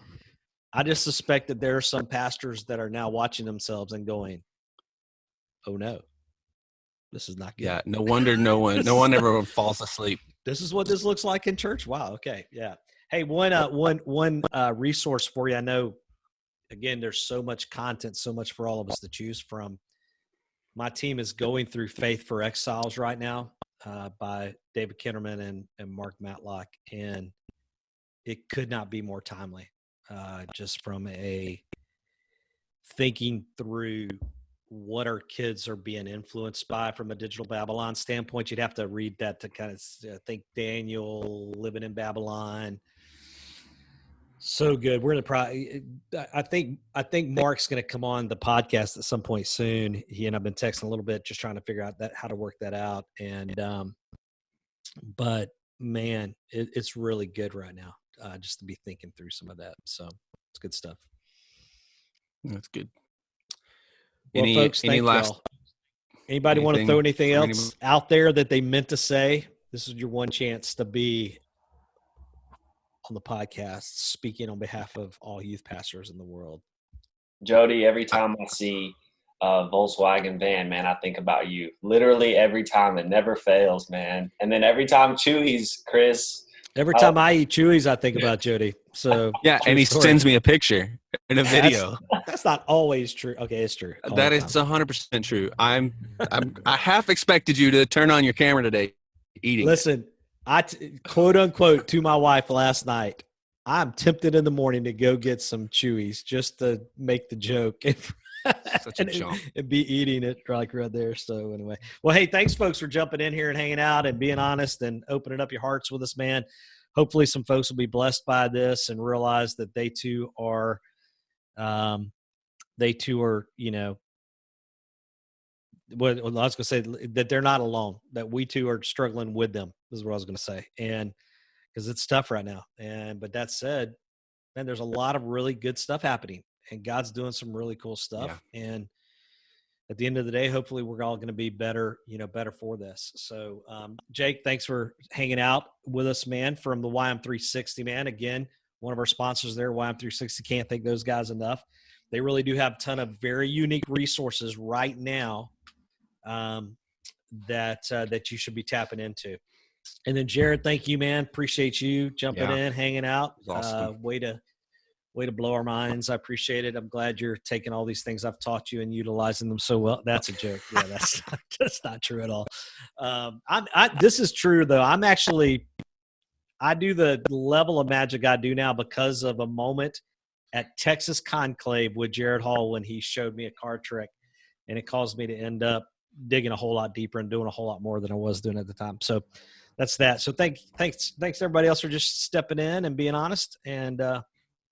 I just suspect that there are some pastors that are now watching themselves and going, oh no, this is not good. Yeah. No wonder no one ever falls asleep. This is what this looks like in church. Wow. Okay. Yeah. Hey, one resource for you. I know, again, there's so much content, so much for all of us to choose from. My team is going through Faith for Exiles right now by David Kinnerman and Mark Matlock, and it could not be more timely. Just from a thinking through what our kids are being influenced by from a digital Babylon standpoint. You'd have to read that to kind of think Daniel living in Babylon. So good. We're going to I think Mark's going to come on the podcast at some point soon. He and I've been texting a little bit, just trying to figure out how to work that out. And, but man, it's really good right now. Just to be thinking through some of that. So it's good stuff. That's good. Well, folks, thank y'all. Anybody want to throw anything else out there that they meant to say? This is your one chance to be on the podcast speaking on behalf of all youth pastors in the world. Jody, every time I see a Volkswagen van, man, I think about you. Literally every time. It never fails, man. And then every time Chewy's, Chris. Every time I eat Chewy's, I think about Jody. So yeah, and he sends me a picture and a video. That's not always true. Okay, it's true. That is 100% true. I half expected you to turn on your camera today eating. Listen, quote unquote to my wife last night, I'm tempted in the morning to go get some Chewy's just to make the joke and be eating it right there. So anyway, well, hey, thanks folks for jumping in here and hanging out and being honest and opening up your hearts with us, man. hopefully some folks will be blessed by this and realize that they too are, what I was going to say, that they're not alone, that we too are struggling with them, is what I was going to say. And because it's tough right now. But that said, man, there's a lot of really good stuff happening, and God's doing some really cool stuff. Yeah. And at the end of the day, hopefully we're all going to be better for this. So, Jake, thanks for hanging out with us, man, from the YM360, man. Again, one of our sponsors there, YM360. Can't thank those guys enough. They really do have a ton of very unique resources right now that you should be tapping into. And then Jared, thank you, man. Appreciate you jumping in, hanging out. Awesome. Way to blow our minds. I appreciate it. I'm glad you're taking all these things I've taught you and utilizing them so well. That's a joke. Yeah, that's not true at all. This is true though. I do the level of magic I do now because of a moment at Texas Conclave with Jared Hall when he showed me a card trick, and it caused me to end up digging a whole lot deeper and doing a whole lot more than I was doing at the time. So that's that. So thanks everybody else for just stepping in and being honest. And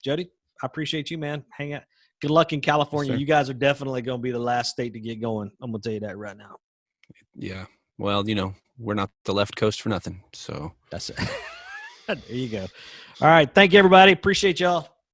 Jody, I appreciate you, man. Hang out. Good luck in California. Yes, you guys are definitely going to be the last state to get going. I'm going to tell you that right now. Yeah. Well, we're not the left coast for nothing. So that's it. There you go. All right. Thank you, everybody. Appreciate y'all.